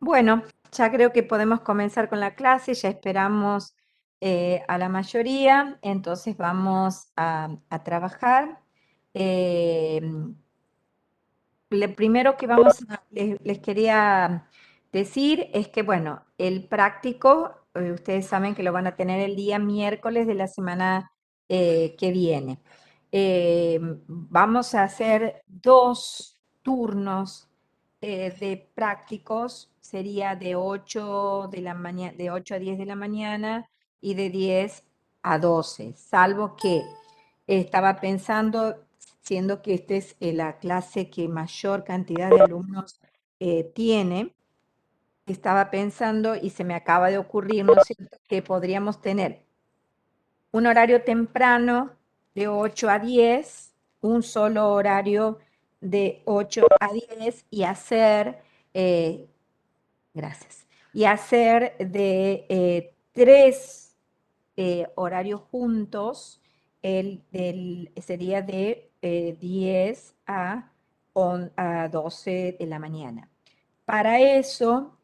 Bueno, ya creo que podemos comenzar con la clase, ya esperamos a la mayoría, entonces vamos a trabajar. Eh, Lo primero que les quería decir es que, bueno, el práctico, ustedes saben que lo van a tener el día miércoles de la semana que viene. Vamos a hacer 2 turnos de prácticos, sería de 8 de la mañana, de 8 a 10 de la mañana y de 10 a 12, salvo que estaba pensando, siendo que esta es la clase que mayor cantidad de alumnos tiene, estaba pensando y se me acaba de ocurrir, ¿no es cierto?, que podríamos tener un horario temprano de 8 a 10, un solo horario de 8 a 10 y hacer, gracias, y hacer de 3 horarios juntos, sería de 10 a 12 de la mañana. Para eso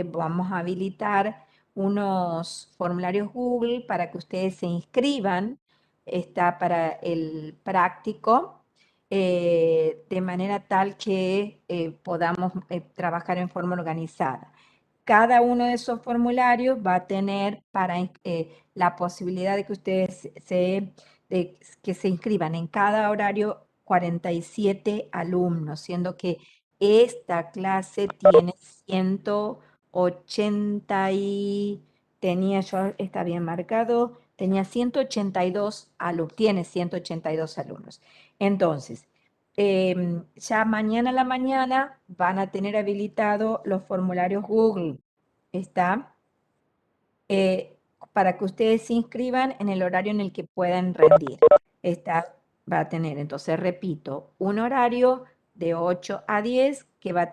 vamos a habilitar unos formularios Google para que ustedes se inscriban. Está para el práctico, de manera tal que podamos trabajar en forma organizada. Cada uno de esos formularios va a tener la posibilidad de que ustedes que se inscriban en cada horario 47 alumnos, siendo que esta clase tiene 180 y tenía yo, está bien marcado, tenía 182 alumnos, tiene 182 alumnos. Entonces, ya mañana a la mañana van a tener habilitado los formularios Google, ¿está? Eh, para que ustedes se inscriban en el horario en el que puedan rendir. Va a tener, entonces repito, un horario de 8 a 10 que va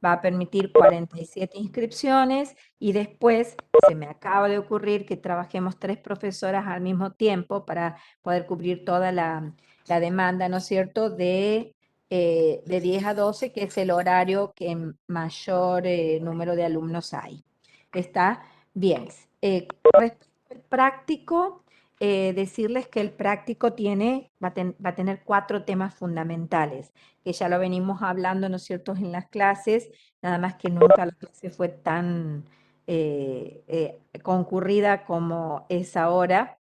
a permitir 47 inscripciones y después se me acaba de ocurrir que trabajemos 3 profesoras al mismo tiempo para poder cubrir toda la demanda, ¿no es cierto?, de 10 a 12, que es el horario que mayor número de alumnos hay. ¿Está? Bien. Respecto al práctico, decirles que el práctico va a tener 4 temas fundamentales, que ya lo venimos hablando, ¿no es cierto?, en las clases, nada más que nunca la clase fue tan concurrida como es ahora.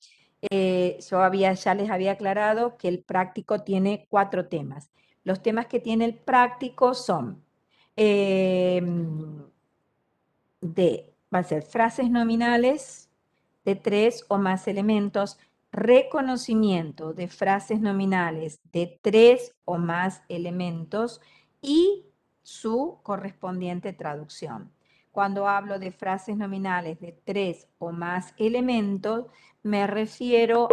Ya les había aclarado que el práctico tiene 4 temas. Los temas que tiene el práctico son va a ser frases nominales de 3 o más elementos, reconocimiento de frases nominales de 3 o más elementos y su correspondiente traducción. Cuando hablo de frases nominales de 3 o más elementos, me refiero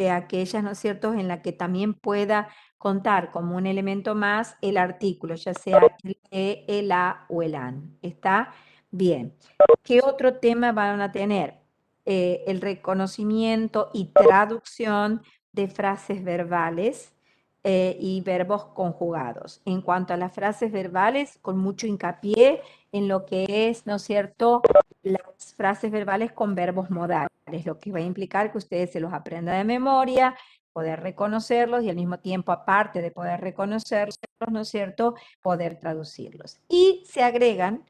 a aquellas, ¿no es cierto?, en la que también pueda contar como un elemento más el artículo, ya sea el a o el an. ¿Está? Bien. ¿Qué otro tema van a tener? El reconocimiento y traducción de frases verbales y verbos conjugados. En cuanto a las frases verbales, con mucho hincapié en lo que es, ¿no es cierto?, las frases verbales con verbos modales, lo que va a implicar que ustedes se los aprendan de memoria, poder reconocerlos y al mismo tiempo, aparte de poder reconocerlos, ¿no es cierto?, poder traducirlos. Y se agregan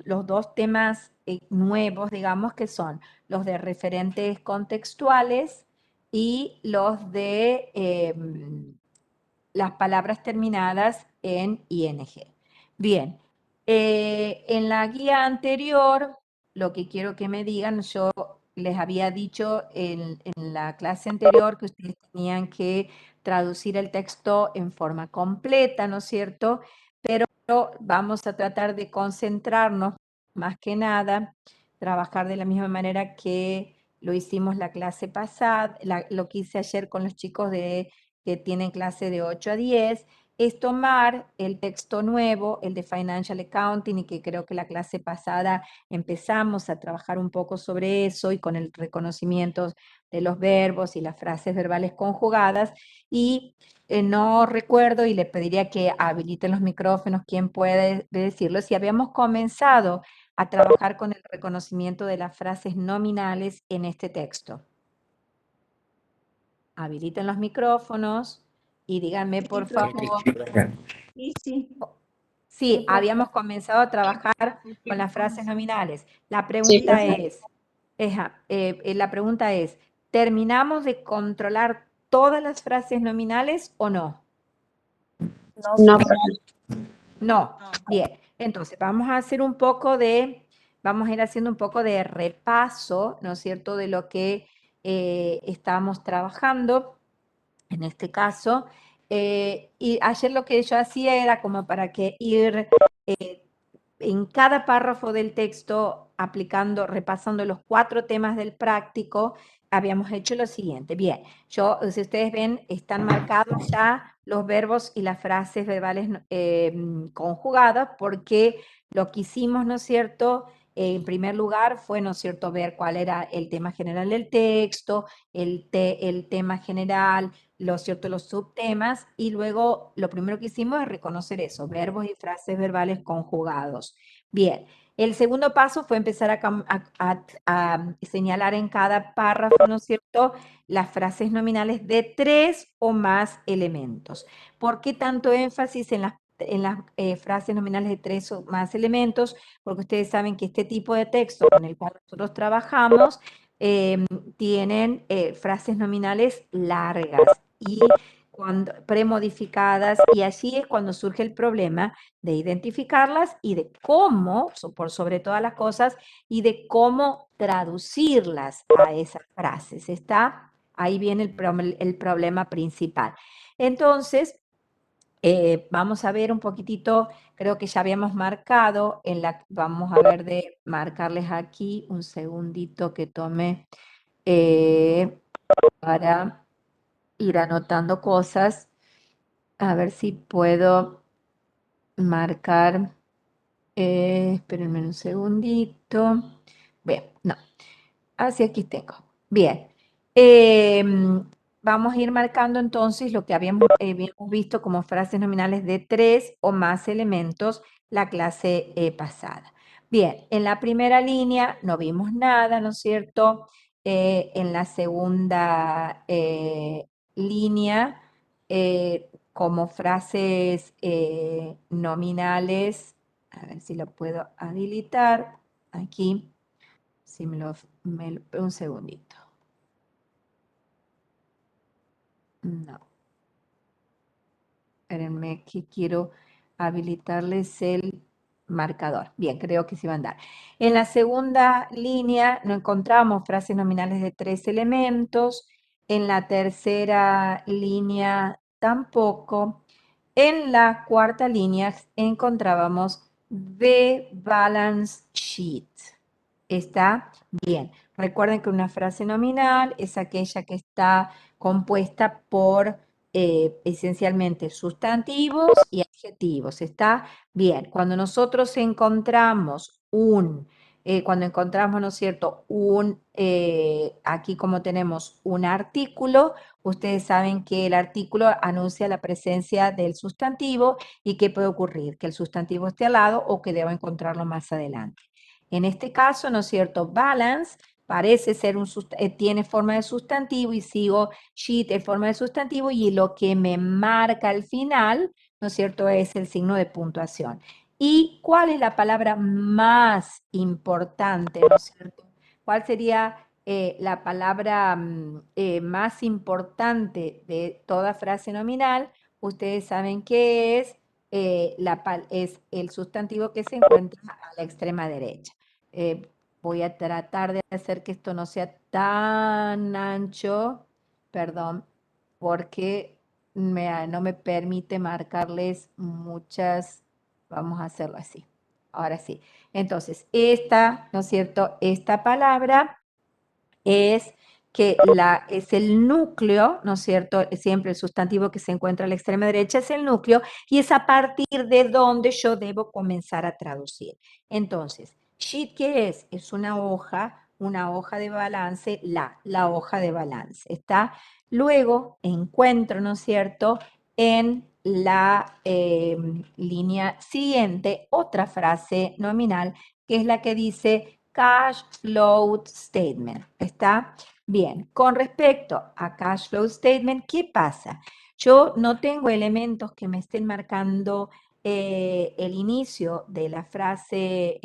los 2 temas nuevos, digamos, que son los de referentes contextuales y los de las palabras terminadas en ing. Bien, en la guía anterior, lo que quiero que me digan, yo les había dicho en la clase anterior que ustedes tenían que traducir el texto en forma completa, ¿no es cierto? Pero vamos a tratar de concentrarnos más que nada, trabajar de la misma manera que lo hicimos la clase pasada, lo que hice ayer con los chicos que tienen clase de 8 a 10, es tomar el texto nuevo, el de Financial Accounting, y que creo que la clase pasada empezamos a trabajar un poco sobre eso y con el reconocimiento de los verbos y las frases verbales conjugadas, y no recuerdo y le pediría que habiliten los micrófonos, ¿quién puede decirlo? Si habíamos comenzado a trabajar con el reconocimiento de las frases nominales en este texto. Habiliten los micrófonos y díganme, por favor. Sí, sí. Sí, habíamos comenzado a trabajar con las frases nominales. La pregunta es, ¿terminamos de controlar todas las frases nominales o no? No, No. Bien, entonces vamos a hacer vamos a ir haciendo un poco de repaso, ¿no es cierto?, de lo que estábamos trabajando en este caso. Y ayer lo que yo hacía era como para que ir en cada párrafo del texto repasando los 4 temas del práctico, habíamos hecho lo siguiente. Bien, si ustedes ven, están marcados ya los verbos y las frases verbales conjugadas, porque lo que hicimos, ¿no es cierto?, en primer lugar fue, ¿no es cierto?, ver cuál era el tema general del texto, el tema general, los subtemas, y luego lo primero que hicimos es reconocer eso, verbos y frases verbales conjugados. Bien, el segundo paso fue empezar a señalar en cada párrafo, ¿no es cierto?, las frases nominales de 3 o más elementos. ¿Por qué tanto énfasis en las frases nominales de 3 o más elementos? Porque ustedes saben que este tipo de texto con el cual nosotros trabajamos tienen frases nominales largas y premodificadas, y allí es cuando surge el problema de identificarlas y de cómo, por sobre todas las cosas, y de cómo traducirlas a esas frases. ¿Está? Ahí viene el problema principal. Entonces, vamos a ver un poquitito, creo que ya habíamos marcado, vamos a ver de marcarles aquí, un segundito que tome para ir anotando cosas, a ver si puedo marcar, espérenme un segundito, bien, no, así aquí tengo, bien, vamos a ir marcando entonces lo que habíamos visto como frases nominales de 3 o más elementos la clase pasada. Bien, en la primera línea no vimos nada, ¿no es cierto? En la segunda línea, como frases nominales, a ver si lo puedo habilitar aquí, si un segundito. No. Espérenme que quiero habilitarles el marcador. Bien, creo que sí va a andar. En la segunda línea no encontramos frases nominales de 3 elementos. En la tercera línea tampoco. En la cuarta línea encontrábamos the balance sheet. ¿Está? Bien. Recuerden que una frase nominal es aquella que está compuesta por esencialmente sustantivos y adjetivos. ¿Está? Bien. Cuando nosotros encontramos cuando encontramos, ¿no es cierto?, aquí como tenemos un artículo, ustedes saben que el artículo anuncia la presencia del sustantivo y que puede ocurrir, que el sustantivo esté al lado o que deba encontrarlo más adelante. En este caso, ¿no es cierto?, balance parece ser tiene forma de sustantivo, y sigo sheet en forma de sustantivo, y lo que me marca al final, ¿no es cierto?, es el signo de puntuación. ¿Y cuál es la palabra más importante, ¿no es cierto? ¿Cuál sería la palabra más importante de toda frase nominal? Ustedes saben que es el sustantivo que se encuentra a la extrema derecha. Voy a tratar de hacer que esto no sea tan ancho, perdón, porque no me permite marcarles muchas. Vamos a hacerlo así. Ahora sí. Entonces, ¿no es cierto? Esta palabra es que es el núcleo, ¿no es cierto? Siempre el sustantivo que se encuentra a la extrema derecha es el núcleo, y es a partir de donde yo debo comenzar a traducir. Entonces, sheet, ¿qué es? Es una hoja de balance, la hoja de balance, ¿está? Luego encuentro, ¿no es cierto?, en la línea siguiente otra frase nominal, que es la que dice cash flow statement, ¿está? Bien, con respecto a cash flow statement, ¿qué pasa? Yo no tengo elementos que me estén marcando el inicio de la frase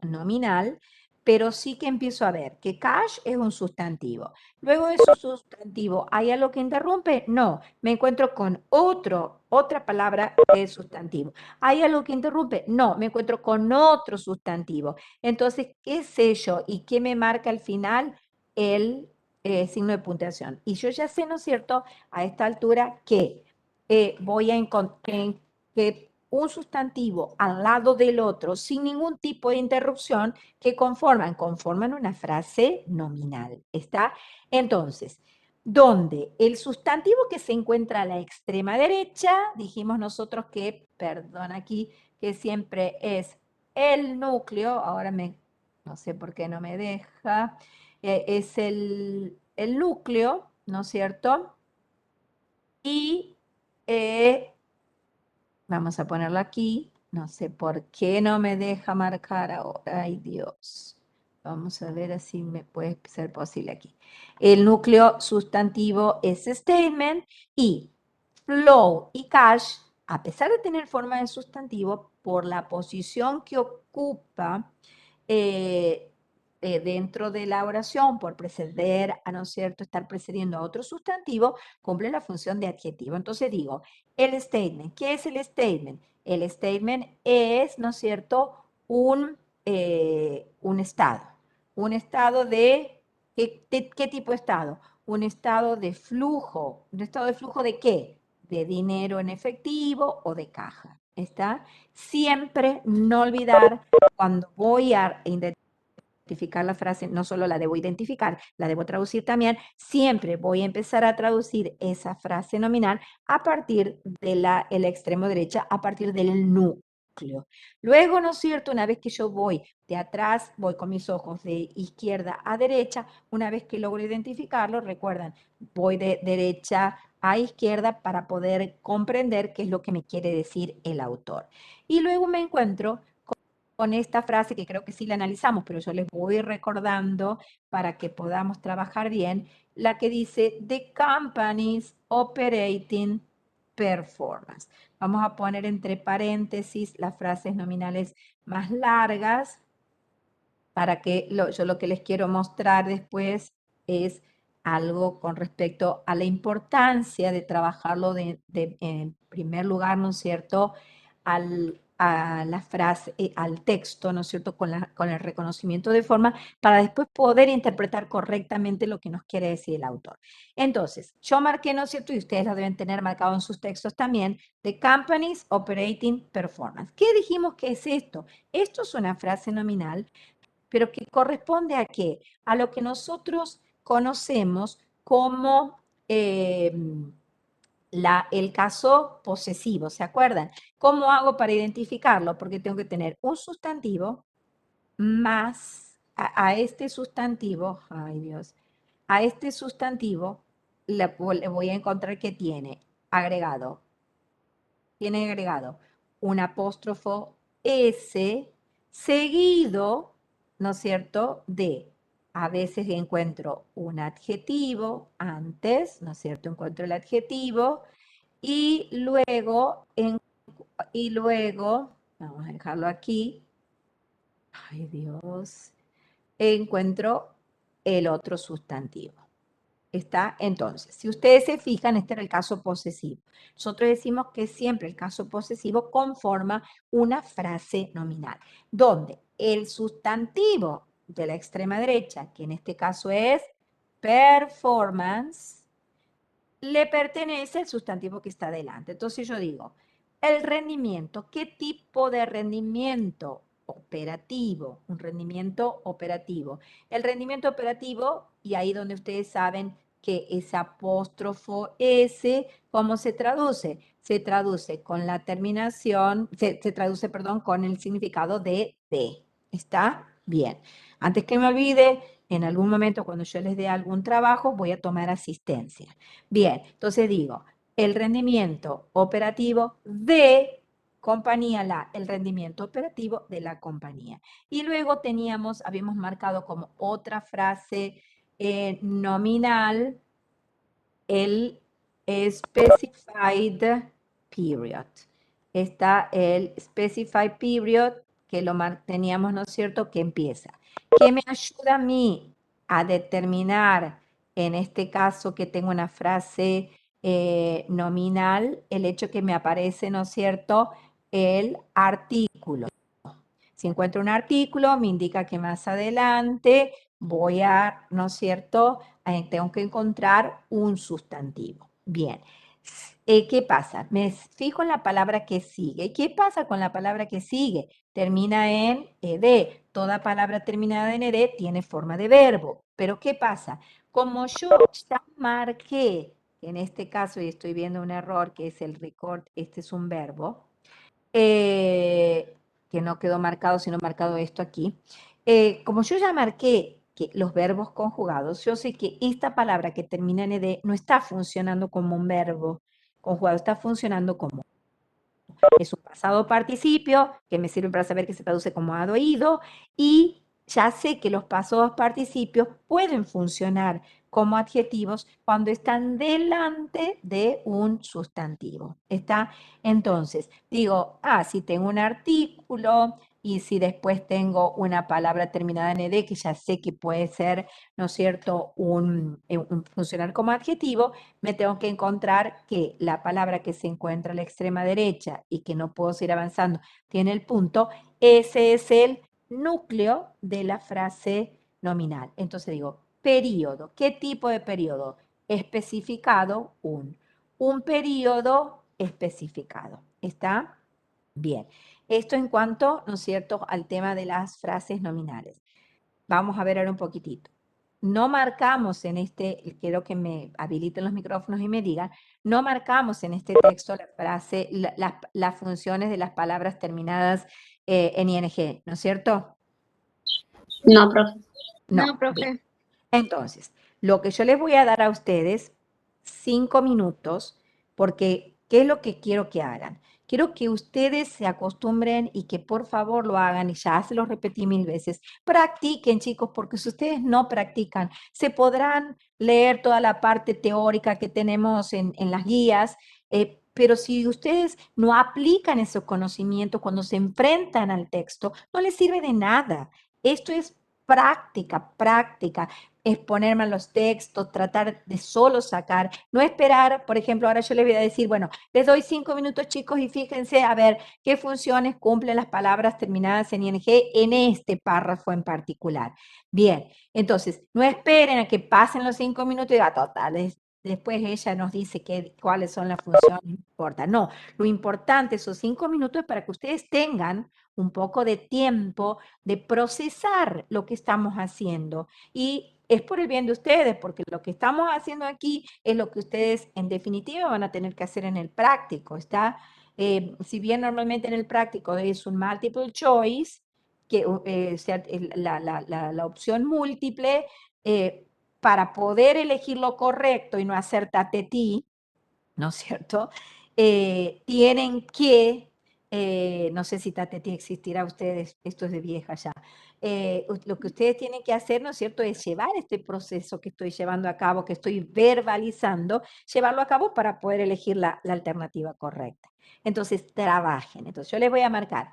nominal, pero sí que empiezo a ver que cash es un sustantivo. Luego de su sustantivo, ¿hay algo que interrumpe? No, me encuentro con otra palabra que es sustantivo. ¿Hay algo que interrumpe? No, me encuentro con otro sustantivo. Entonces, ¿qué sé yo y qué me marca al final? El signo de puntuación. Y yo ya sé, ¿no es cierto?, a esta altura que voy a encontrar que un sustantivo al lado del otro, sin ningún tipo de interrupción, que conforman una frase nominal, ¿está? Entonces, donde el sustantivo que se encuentra a la extrema derecha, dijimos nosotros que, perdón aquí, que siempre es el núcleo, no sé por qué no me deja, es el núcleo, ¿no es cierto? Y vamos a ponerlo aquí. No sé por qué no me deja marcar ahora. Ay, Dios. Vamos a ver si me puede ser posible aquí. El núcleo sustantivo es statement, y flow y cash, a pesar de tener forma de sustantivo, por la posición que ocupa eh, dentro de la oración, por preceder, a no es cierto, estar precediendo a otro sustantivo, cumple la función de adjetivo. Entonces digo, el statement, ¿qué es el statement? El statement es, ¿no es cierto?, un estado. Un estado ¿qué tipo de estado? Un estado de flujo. ¿Un estado de flujo de qué? De dinero en efectivo o de caja. ¿Está? Siempre no olvidar, cuando voy a identificar la frase, no solo la debo identificar, la debo traducir también, siempre voy a empezar a traducir esa frase nominal a partir de el extremo derecha, a partir del núcleo. Luego, ¿no es cierto?, una vez que yo voy de atrás, voy con mis ojos de izquierda a derecha, una vez que logro identificarlo, recuerdan, voy de derecha a izquierda para poder comprender qué es lo que me quiere decir el autor. Y luego me encuentro con esta frase que creo que sí la analizamos, pero yo les voy recordando para que podamos trabajar bien, la que dice The company's operating performance. Vamos a poner entre paréntesis las frases nominales más largas, para que yo lo que les quiero mostrar después es algo con respecto a la importancia de trabajarlo en primer lugar, ¿no es cierto?, a la frase, al texto, ¿no es cierto?, con el reconocimiento de forma, para después poder interpretar correctamente lo que nos quiere decir el autor. Entonces, yo marqué, ¿no es cierto?, y ustedes lo deben tener marcado en sus textos también, The Company's Operating Performance. ¿Qué dijimos que es esto? Esto es una frase nominal, pero que corresponde ¿a qué? A lo que nosotros conocemos como el caso posesivo, ¿se acuerdan? ¿Cómo hago para identificarlo? Porque tengo que tener un sustantivo más a este sustantivo, ay Dios, a este sustantivo le voy a encontrar que tiene agregado un apóstrofo S seguido, ¿no es cierto?, a veces encuentro un adjetivo antes, ¿no es cierto?, encuentro el adjetivo, y luego, vamos a dejarlo aquí, ay Dios, encuentro el otro sustantivo. ¿Está? Entonces, si ustedes se fijan, este era el caso posesivo. Nosotros decimos que siempre el caso posesivo conforma una frase nominal, donde el sustantivo de la extrema derecha, que en este caso es performance, le pertenece al sustantivo que está delante. Entonces yo digo, el rendimiento, ¿qué tipo de rendimiento operativo, un rendimiento operativo. El rendimiento operativo, y ahí donde ustedes saben que ese apóstrofo S, ¿cómo se traduce? Se traduce con la terminación, se traduce, perdón, con el significado de. ¿Está? Bien. Antes que me olvide, en algún momento cuando yo les dé algún trabajo, voy a tomar asistencia. Bien, entonces digo, el rendimiento operativo de compañía, el rendimiento operativo de la compañía. Y luego habíamos marcado como otra frase nominal el specified period. Está el specified period que lo teníamos, ¿no es cierto?, que empieza. ¿Qué me ayuda a mí a determinar, en este caso que tengo una frase nominal, el hecho que me aparece, ¿no es cierto?, el artículo. Si encuentro un artículo, me indica que más adelante voy a, ¿no es cierto?, tengo que encontrar un sustantivo. Bien. ¿Qué pasa? Me fijo en la palabra que sigue. ¿Qué pasa con la palabra que sigue? Termina en ed. Toda palabra terminada en ed tiene forma de verbo. Pero ¿qué pasa? Como yo ya marqué, en este caso, y estoy viendo un error que es el record, este es un verbo, que no quedó marcado, sino marcado esto aquí. Como yo ya marqué que los verbos conjugados, yo sé que esta palabra que termina en ed no está funcionando como un verbo conjugado, está funcionando como es un pasado participio, que me sirve para saber que se traduce como ha oído, y ya sé que los pasados participios pueden funcionar como adjetivos cuando están delante de un sustantivo. ¿Está? Entonces, digo, si tengo un artículo y si después tengo una palabra terminada en ed, que ya sé que puede ser, ¿no es cierto?, un funcionar como adjetivo, me tengo que encontrar que la palabra que se encuentra a la extrema derecha y que no puedo seguir avanzando tiene el punto, ese es el núcleo de la frase nominal. Entonces digo, periodo. ¿Qué tipo de periodo? Especificado, un periodo especificado. ¿Está? Bien. Esto en cuanto, ¿no es cierto?, al tema de las frases nominales. Vamos a ver ahora un poquitito. No marcamos en este, quiero que me habiliten los micrófonos y me digan, no marcamos en este texto la frase, las funciones de las palabras terminadas en ing, ¿no es cierto? No, profe. No, No, profe. bien. Entonces, lo que yo les voy a dar a ustedes, 5 minutos, porque ¿qué es lo que quiero que hagan? Quiero que ustedes se acostumbren y que por favor lo hagan, y ya se lo repetí 1000 veces. Practiquen, chicos, porque si ustedes no practican, se podrán leer toda la parte teórica que tenemos en las guías, pero si ustedes no aplican esos conocimientos cuando se enfrentan al texto, no les sirve de nada. Esto es práctica, exponerme a los textos, tratar de solo sacar, no esperar, por ejemplo, ahora yo les voy a decir, bueno, les doy 5 minutos, chicos, y fíjense a ver qué funciones cumplen las palabras terminadas en ing en este párrafo en particular. Bien, entonces, no esperen a que pasen los 5 minutos y digan, total, después ella nos dice cuáles son las funciones, no importa. No, lo importante, esos 5 minutos es para que ustedes tengan un poco de tiempo de procesar lo que estamos haciendo. Y es por el bien de ustedes, porque lo que estamos haciendo aquí es lo que ustedes en definitiva van a tener que hacer en el práctico, ¿está? Si bien normalmente en el práctico es un multiple choice, que sea la opción múltiple, para poder elegir lo correcto y no hacer tatetí, ¿no es cierto? Tienen que, no sé si tatetí existirá ustedes, esto es de vieja ya, lo que ustedes tienen que hacer, ¿no es cierto?, es llevar este proceso que estoy llevando a cabo, que estoy verbalizando, llevarlo a cabo para poder elegir la alternativa correcta. Entonces, trabajen. Entonces, yo les voy a marcar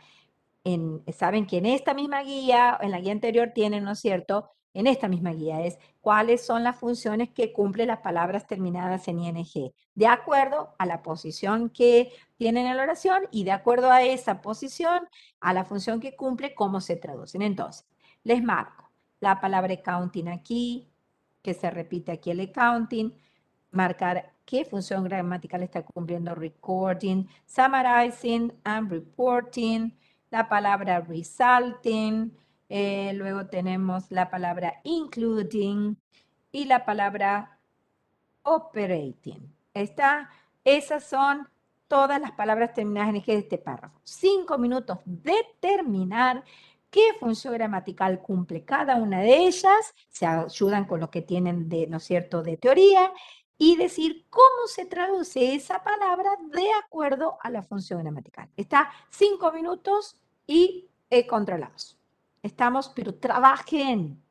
saben que en esta misma guía, en la guía anterior tienen, ¿no es cierto?, en esta misma guía es cuáles son las funciones que cumplen las palabras terminadas en ing, de acuerdo a la posición que tienen en la oración y de acuerdo a esa posición, a la función que cumple, cómo se traducen. Entonces, les marco la palabra accounting aquí, que se repite aquí el accounting, marcar qué función gramatical está cumpliendo recording, summarizing and reporting, la palabra resulting, luego tenemos la palabra including y la palabra operating. Esas son todas las palabras terminadas en eje de este párrafo. 5 minutos de terminar qué función gramatical cumple cada una de ellas, se ayudan con lo que tienen de, ¿no es cierto?, de teoría, y decir cómo se traduce esa palabra de acuerdo a la función gramatical. Está 5 minutos y controlamos. Estamos, pero trabajen.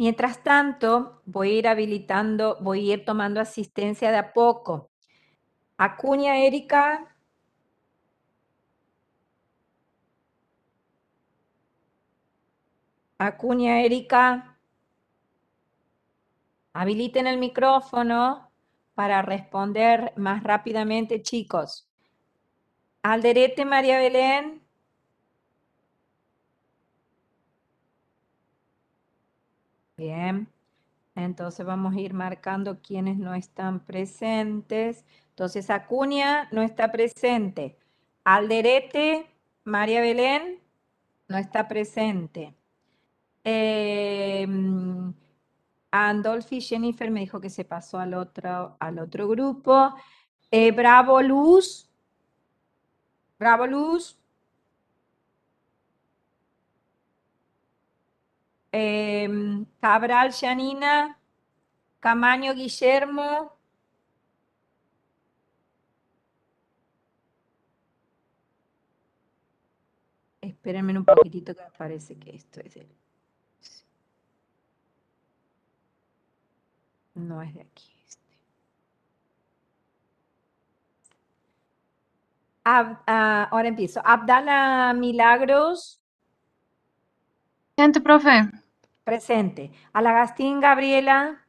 Mientras tanto, voy a ir tomando asistencia de a poco. Acuña, Erika. Acuña, Erika. Habiliten el micrófono para responder más rápidamente, chicos. Alderete, María Belén. Bien. Entonces vamos a ir marcando quienes no están presentes. Entonces Acuña no está presente. Alderete, María Belén, no está presente. Andolfi Jennifer me dijo que se pasó al otro grupo. Bravo Luz. Bravo Luz. Cabral Janina. Camaño Guillermo. Espérenme un poquitito que me parece que esto es de... No es de aquí. Ahora empiezo. Abdala Milagros. Presente, profe. Presente. Alagastín Gabriela.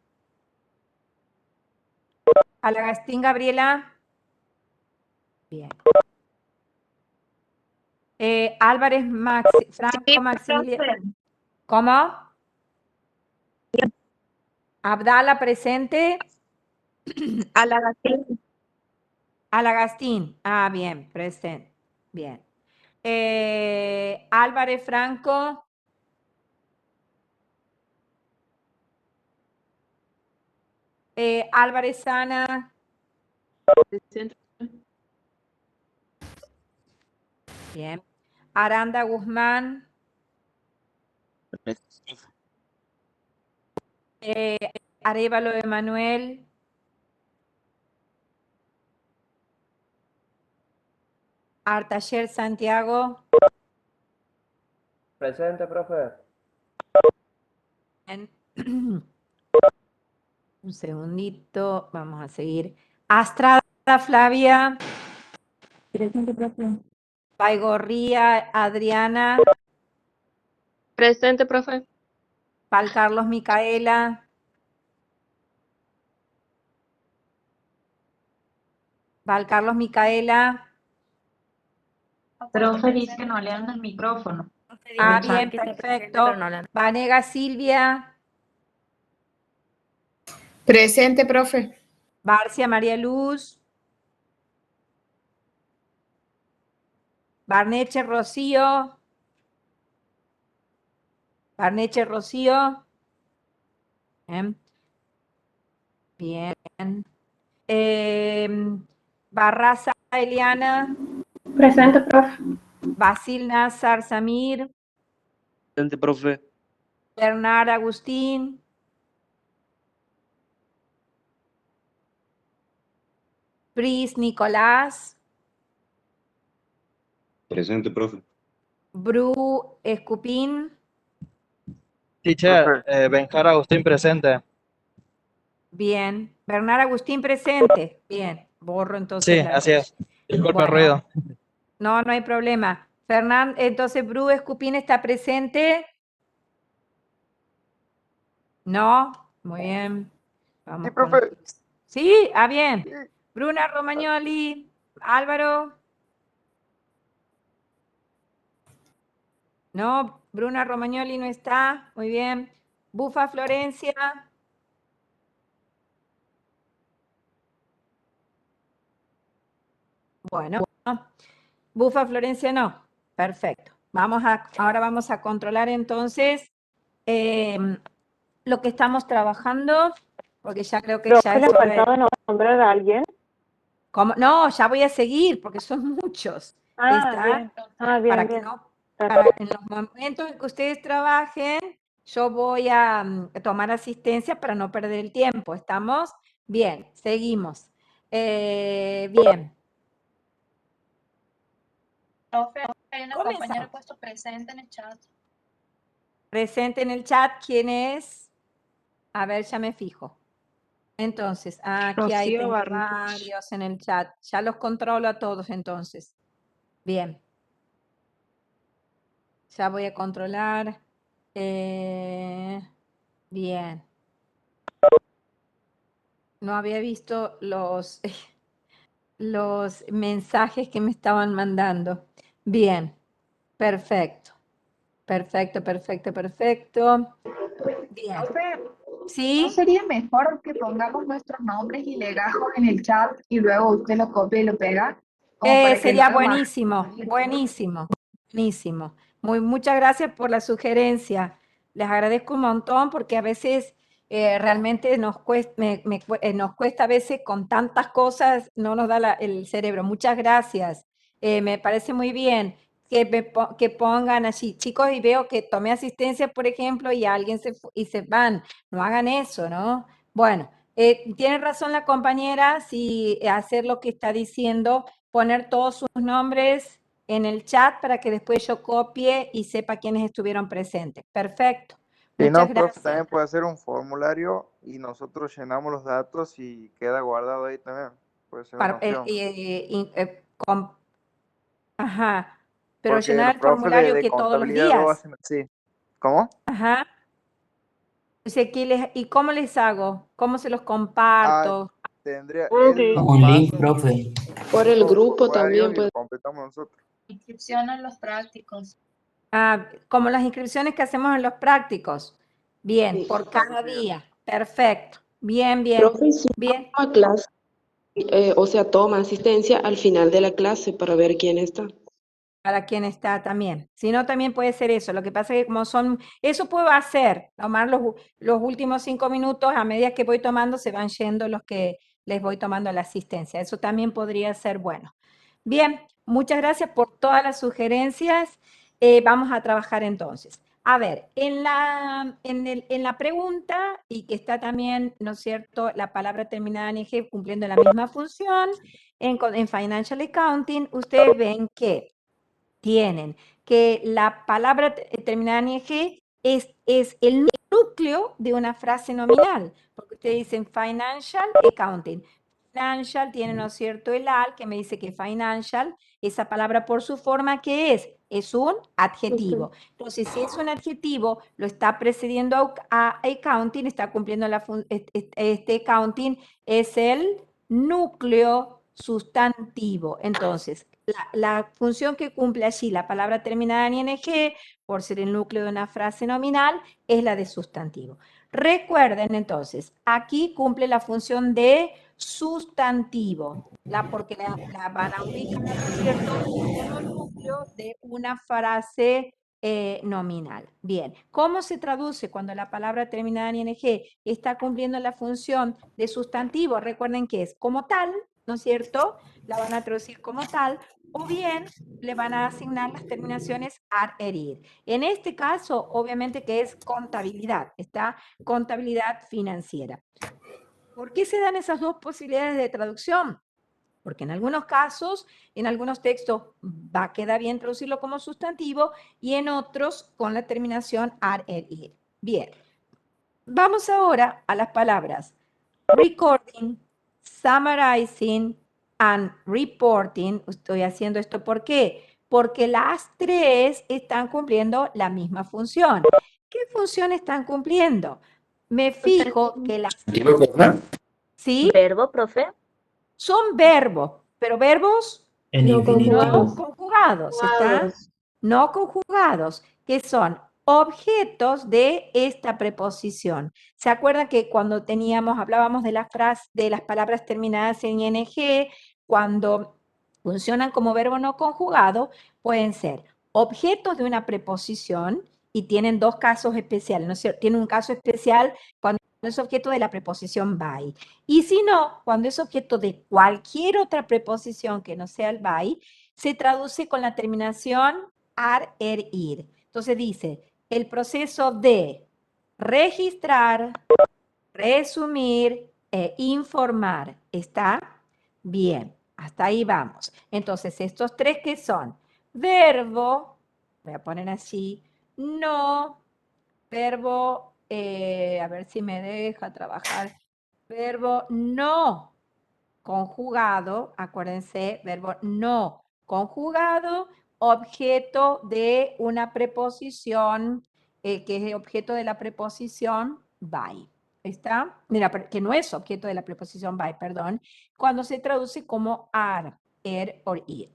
Alagustín Gabriela. Bien. Álvarez Franco Maximiliano. ¿Cómo? Abdala presente. Alagustín. Alagustín. Ah, bien, presente. Bien. Álvarez Franco. Álvarez Ana. Presente. Bien. Aranda Guzmán. Arévalo Emanuel. Artayer Santiago. Presente, profe. Bien. Un segundito, vamos a seguir. Astrada Flavia. Presente, profe. Baigorría Adriana. Presente, profe. Pal Carlos Micaela. Val Carlos Micaela. Profe dice que no le dan el micrófono. Ah, En el chat bien, que está perfecto. pero no le dan. Vanega Silvia. Presente, profe. Barcia María Luz. Barneche Rocío. Barneche Rocío. Bien. Bien. Barraza Eliana. Presente, profe. Basil Nazar Samir. Presente, profe. Bernard Agustín. Pris Nicolás. Presente, profe. Bru Escupín. Teacher, Benjar Agustín presente. Bien. Bernard Agustín presente. Bien. Borro entonces Sí, la así es. Disculpe el Bueno. ruido. No, no hay problema. Entonces, Bru Escupín está presente. No, muy bien. Vamos Sí, profe. Sí, bien. Bruna Romagnoli, Álvaro. No, Bruna Romagnoli no está. Muy bien. Bufa Florencia. Bueno, Bufa Florencia no. Perfecto. Ahora vamos a controlar entonces lo que estamos trabajando, porque ya creo que ya es hora de... nombrar a alguien? ¿Cómo? No, ya voy a seguir porque son muchos. ¿Está? Bien. Para que Bien. no, en los momentos en que ustedes trabajen, yo voy a tomar asistencia para no perder el tiempo. ¿Estamos? Bien, seguimos. Bien. Profe, hay una Comenzamos. compañera puesto presente en el chat. Presente en el chat, ¿quién es? A ver, ya me fijo. Entonces, aquí hay Rocío tengo Barrios. varios en el chat. Ya los controlo a todos entonces. Bien. Ya voy a controlar. Bien. No había visto los mensajes que me estaban mandando. Bien. Perfecto. Perfecto, perfecto, perfecto. Bien. ¿No ¿Sí? sería mejor que pongamos nuestros nombres y legajos en el chat y luego usted lo copia y lo pega? Como para que Sería lo haga más buenísimo, fácil. buenísimo, buenísimo. Muchas gracias por la sugerencia. Les agradezco un montón porque a veces realmente nos cuesta a veces con tantas cosas, no nos da el cerebro. Muchas gracias. Me parece muy bien que pongan así, chicos, y veo que tomé asistencia, por ejemplo, y alguien y se van. No hagan eso, ¿no? Bueno, tiene razón la compañera, si hacer lo que está diciendo, poner todos sus nombres en el chat para que después yo copie y sepa quiénes estuvieron presentes. Perfecto. Si Muchas no, profe, gracias. también puede hacer un formulario y nosotros llenamos los datos y queda guardado ahí también. Puede ser una opción. Ajá. Pero Porque llenar los el profes formulario de que todos los contabilidad lo días. hacen así. ¿Cómo? Ajá. Dice, ¿y cómo les hago? ¿Cómo se los comparto? tendría Ok. él nos Un link, pasa profe. Por el todo grupo por varios también y puede. lo completamos nosotros. Inscripción en los prácticos. Como las inscripciones que hacemos en los prácticos. Bien, Sí. por cada día. Perfecto. Bien, bien. Profe, si Bien. toma clase, o sea, toma asistencia al final de la clase para ver quién está. Para quien está también. Si no, también puede ser eso. Lo que pasa es que como son, eso puedo hacer, tomar los últimos 5 minutos, a medida que voy tomando, se van yendo los que les voy tomando la asistencia. Eso también podría ser bueno. Bien, muchas gracias por todas las sugerencias. Vamos a trabajar entonces. A ver, en la pregunta, y que está también, ¿no es cierto?, la palabra terminada en ing cumpliendo la misma función, en Financial Accounting, ustedes ven que tienen que la palabra terminada en ing es el núcleo de una frase nominal, porque ustedes dicen financial accounting. Financial tiene, ¿no es cierto?, el al, que me dice que financial, esa palabra por su forma, ¿qué es? Es un adjetivo. Entonces, si es un adjetivo, lo está precediendo a accounting, está cumpliendo este accounting, es el núcleo sustantivo. Entonces, la función que cumple allí la palabra terminada en ing, por ser el núcleo de una frase nominal, es la de sustantivo. Recuerden entonces, aquí cumple la función de sustantivo, porque la van a ubicar, ¿no es cierto?, como núcleo de una frase nominal. Bien, ¿cómo se traduce cuando la palabra terminada en ing está cumpliendo la función de sustantivo? Recuerden que es como tal, ¿no es cierto? La van a traducir como tal, o bien le van a asignar las terminaciones ar, ir. En este caso, obviamente que es contabilidad, está contabilidad financiera. ¿Por qué se dan esas dos posibilidades de traducción? Porque en algunos casos, en algunos textos queda bien traducirlo como sustantivo y en otros con la terminación ar, ir. Bien, vamos ahora a las palabras recording, summarizing and reporting. Estoy haciendo esto ¿por qué? Porque las tres están cumpliendo la misma función. ¿Qué función están cumpliendo? Me fijo que las... ¿Sí? ¿Verbo, profe? Son verbos, pero verbos En No infinitivo. no conjugados, ¿está? No conjugados, que son objetos de esta preposición. ¿Se acuerdan que cuando hablábamos de las palabras terminadas en ing, cuando funcionan como verbo no conjugado, pueden ser objetos de una preposición y tienen dos casos especiales, ¿no es cierto? Tiene un caso especial cuando es objeto de la preposición by. Y si no, cuando es objeto de cualquier otra preposición que no sea el by, se traduce con la terminación ar, ir. Entonces dice, el proceso de registrar, resumir e informar. ¿Está? Bien, hasta ahí vamos. Entonces, estos tres que son verbo, voy a poner así, no, verbo, a ver si me deja trabajar, verbo no conjugado, acuérdense, verbo no conjugado, objeto de una preposición, que es el objeto de la preposición by. ¿Está? Mira, que no es objeto de la preposición by, perdón, cuando se traduce como ar, o ir.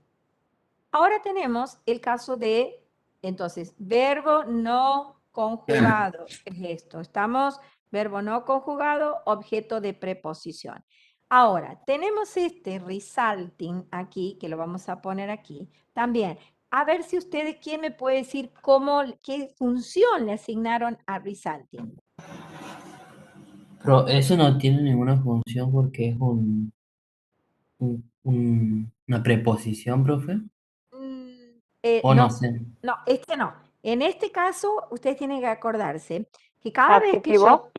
Ahora tenemos el caso de, entonces, verbo no conjugado, es esto. Estamos, verbo no conjugado, objeto de preposición. Ahora, tenemos este resulting aquí, que lo vamos a poner aquí, también. A ver si ustedes, ¿quién me puede decir qué función le asignaron a resulting? Pero eso no tiene ninguna función porque es una preposición, profe. O no No, sé. no, este no. En este caso, ustedes tienen que acordarse que cada vez que yo... Adjetivo.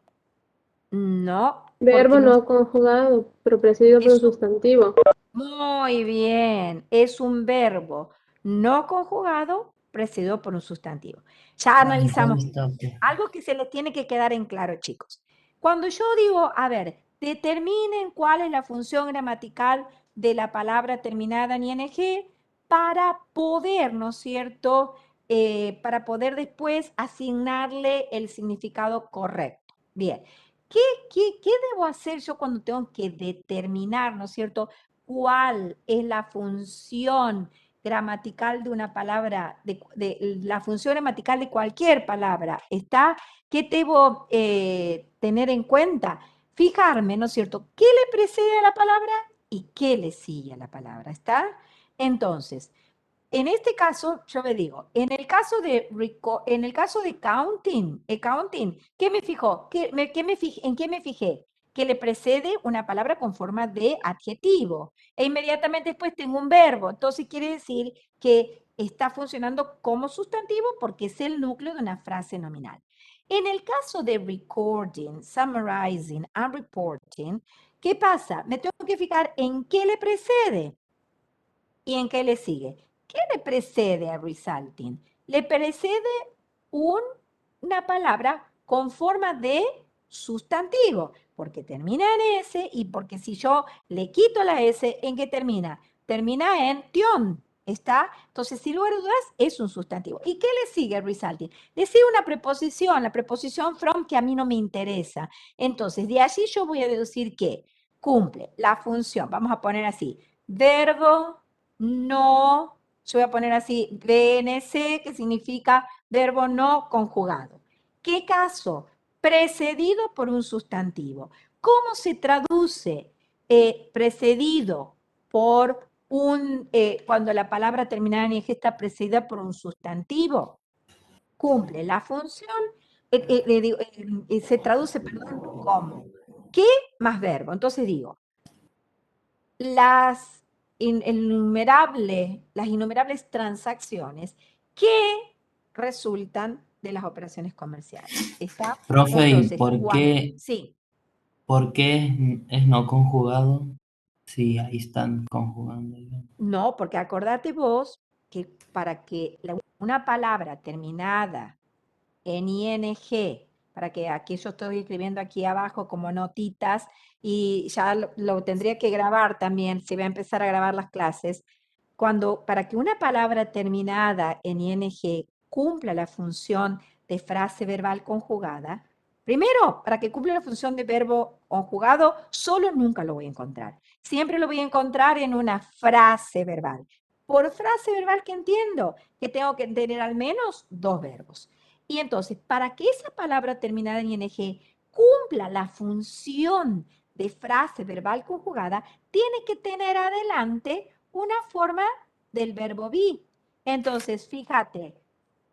No. Verbo porque no conjugado, pero precedido por un es un- sustantivo. Muy bien, es un verbo no conjugado precedido por un sustantivo. Ya analizamos algo que se les tiene que quedar en claro, chicos. Cuando yo digo, a ver, determinen cuál es la función gramatical de la palabra terminada en ing para poder, ¿no es cierto?, para poder después asignarle el significado correcto. Bien, ¿Qué debo hacer yo cuando tengo que determinar, ¿no es cierto?, cuál es la función gramatical de una palabra, de la función gramatical de cualquier palabra, ¿está? ¿Qué debo tener en cuenta? Fijarme, ¿no es cierto?, qué le precede a la palabra y qué le sigue a la palabra, ¿está? Entonces, en este caso, yo me digo, en el caso de accounting, ¿qué me fijó? ¿En qué me fijé? Que le precede una palabra con forma de adjetivo. E inmediatamente después tengo un verbo. Entonces quiere decir que está funcionando como sustantivo porque es el núcleo de una frase nominal. En el caso de recording, summarizing and reporting, ¿qué pasa? Me tengo que fijar en qué le precede y en qué le sigue. ¿Qué le precede a resulting? Le precede una palabra con forma de sustantivo, porque termina en S y porque si yo le quito la S, ¿en qué termina? Termina en tion, ¿está? Entonces, sin lugar a dudas, es un sustantivo. ¿Y qué le sigue resulting? Le sigue una preposición, la preposición from, que a mí no me interesa. Entonces, de allí yo voy a deducir que cumple la función, vamos a poner así, verbo, no, yo voy a poner así, VNC, que significa verbo no conjugado. ¿Qué caso? Precedido por un sustantivo. ¿Cómo se traduce precedido por cuando la palabra terminada en ing está precedida por un sustantivo? Cumple la función, se traduce, perdón, como ¿qué más verbo? Entonces digo, las innumerables transacciones que resultan de las operaciones comerciales. ¿Está? Profe, ¿y Entonces, sí. por qué es no conjugado? Sí, ahí están conjugando. No, porque acordate vos que para que una palabra terminada en ing, para que aquí yo estoy escribiendo aquí abajo como notitas y ya lo tendría que grabar también, se va a empezar a grabar las clases, para que una palabra terminada en ing cumpla la función de frase verbal conjugada, primero, para que cumpla la función de verbo conjugado, solo nunca lo voy a encontrar. Siempre lo voy a encontrar en una frase verbal. Por frase verbal, ¿qué entiendo? Que tengo que tener al menos dos verbos. Y entonces, para que esa palabra terminada en ing cumpla la función de frase verbal conjugada, tiene que tener adelante una forma del verbo be. Entonces, fíjate,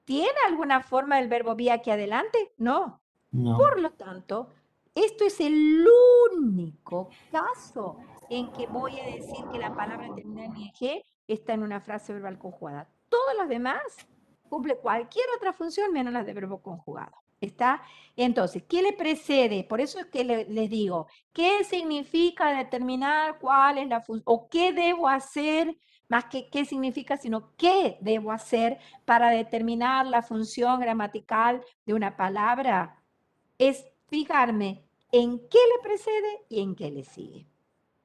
¿tiene alguna forma del verbo be aquí adelante? No. No. Por lo tanto, esto es el único caso en que voy a decir que la palabra terminada en ing está en una frase verbal conjugada. Todos los demás cumple cualquier otra función menos la de verbo conjugado. ¿Está? Entonces, ¿qué le precede? Por eso es que les digo, ¿qué significa determinar cuál es la función? ¿O qué debo hacer? Más que qué significa, sino qué debo hacer para determinar la función gramatical de una palabra. Es fijarme en qué le precede y en qué le sigue.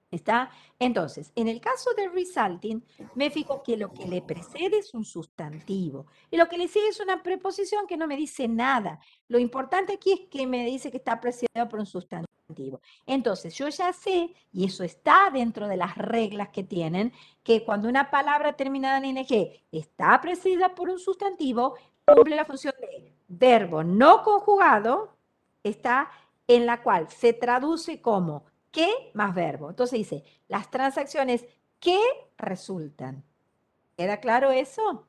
¿Está? Entonces, en el caso de resulting, me fijo que lo que le precede es un sustantivo y lo que le sigue es una preposición que no me dice nada. Lo importante aquí es que me dice que está precedido por un sustantivo. Entonces, yo ya sé, y eso está dentro de las reglas que tienen, que cuando una palabra terminada en ing está precedida por un sustantivo, cumple la función de verbo no conjugado, está en la cual se traduce como ¿qué más verbo? Entonces dice, las transacciones que resultan. ¿Queda claro eso?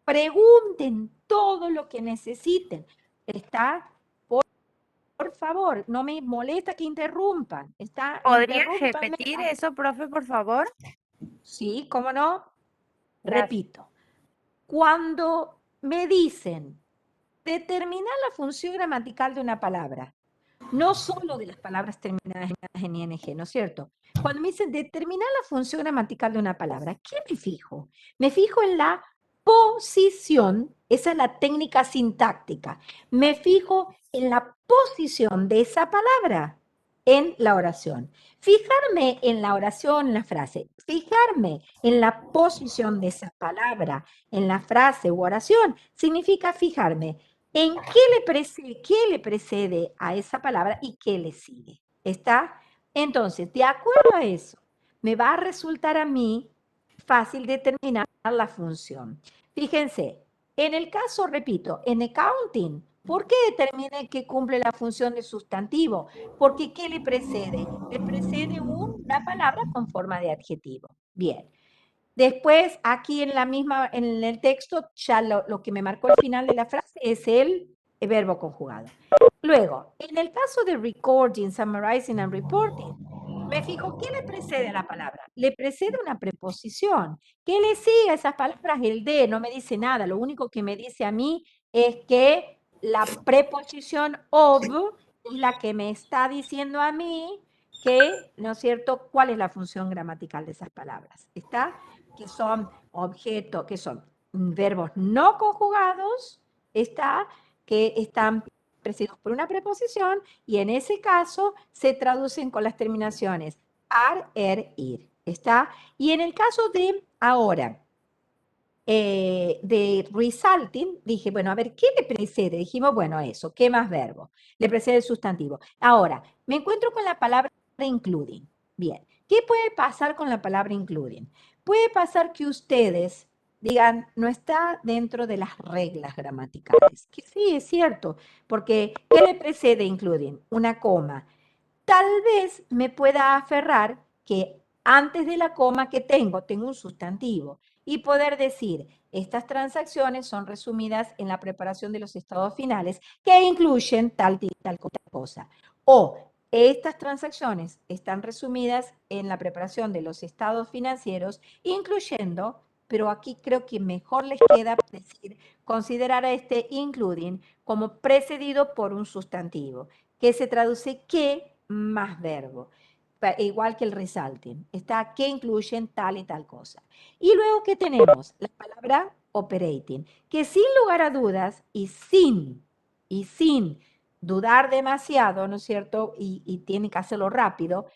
Pregunten todo lo que necesiten. ¿Está? Por favor, no me molesta que interrumpan. ¿Está? ¿Podría repetir eso, profe, por favor? Sí, ¿cómo no? Gracias. Repito. Cuando me dicen determinar la función gramatical de una palabra, no solo de las palabras terminadas en ing, ¿no es cierto? Cuando me dicen determinar la función gramatical de una palabra, ¿qué me fijo? Me fijo en la posición, esa es la técnica sintáctica. Me fijo en la posición de esa palabra en la oración. Fijarme en la oración, en la frase, fijarme en la posición de esa palabra en la frase u oración, significa fijarme ¿En qué le precede a esa palabra y qué le sigue? ¿Está? Entonces, de acuerdo a eso, me va a resultar a mí fácil determinar la función. Fíjense, en el caso, repito, en accounting, ¿por qué determiné que cumple la función de sustantivo? Porque ¿qué le precede? Le precede una palabra con forma de adjetivo. Bien. Después, aquí en el texto, ya lo que me marcó el final de la frase es el verbo conjugado. Luego, en el caso de recording, summarizing and reporting, me fijo, ¿qué le precede a la palabra? Le precede una preposición. ¿Qué le sigue a esas palabras? El de, no me dice nada. Lo único que me dice a mí es que la preposición of es la que me está diciendo a mí que, ¿no es cierto?, cuál es la función gramatical de esas palabras. ¿Está? Que son objetos, que son verbos no conjugados, está, que están precedidos por una preposición y en ese caso se traducen con las terminaciones ar, ir. ¿Está? Y en el caso de ahora, de resulting, dije, bueno, a ver, ¿qué le precede? Dijimos, bueno, eso, ¿qué más verbo? Le precede el sustantivo. Ahora, me encuentro con la palabra including. Bien, ¿qué puede pasar con la palabra including? Puede pasar que ustedes digan, no está dentro de las reglas gramaticales. Que sí, es cierto, porque ¿qué le precede including? Una coma. Tal vez me pueda aferrar que antes de la coma que tengo un sustantivo y poder decir, estas transacciones son resumidas en la preparación de los estados finales que incluyen tal cosa. O estas transacciones están resumidas en la preparación de los estados financieros, incluyendo, pero aquí creo que mejor les queda decir, considerar a este including como precedido por un sustantivo, que se traduce que más verbo, igual que el resulting. Está que incluyen tal y tal cosa. Y luego, ¿qué tenemos? La palabra operating, que sin lugar a dudas y sin dudar demasiado, ¿no es cierto? Y tiene que hacerlo rápido,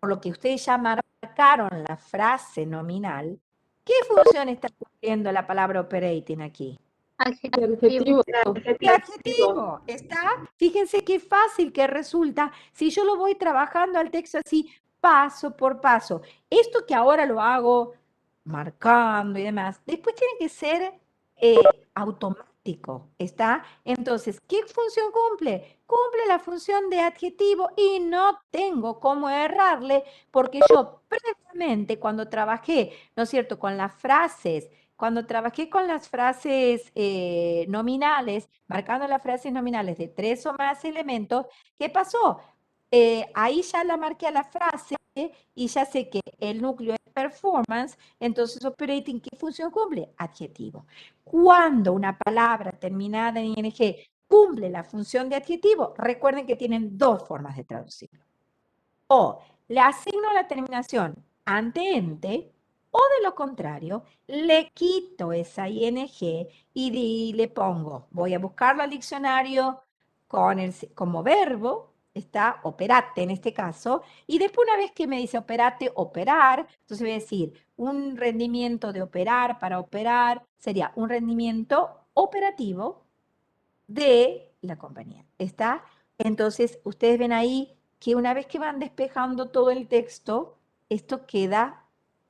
por lo que ustedes ya marcaron la frase nominal. ¿Qué función está cumpliendo la palabra operating aquí? Adjetivo. ¿Qué adjetivo? ¿Está? Fíjense qué fácil que resulta si yo lo voy trabajando al texto así, paso por paso. Esto que ahora lo hago marcando y demás, después tiene que ser automático, ¿está? Entonces, ¿qué función cumple? Cumple la función de adjetivo y no tengo cómo errarle porque yo previamente cuando trabajé, ¿no es cierto?, con las frases, cuando trabajé con las frases nominales, marcando las frases nominales de 3 o más elementos, ¿qué pasó? Ahí ya la marqué a la frase y ya sé que el núcleo es performance, entonces operating, ¿qué función cumple? Adjetivo. Cuando una palabra terminada en ing cumple la función de adjetivo, recuerden que tienen dos formas de traducirlo. O le asigno la terminación ante-ente, o de lo contrario, le quito esa ing y le pongo, voy a buscarlo al diccionario como verbo, está operate en este caso, y después una vez que me dice operate, operar, entonces voy a decir un rendimiento de operar para operar sería un rendimiento operativo de la compañía, ¿está? Entonces, ustedes ven ahí que una vez que van despejando todo el texto, esto queda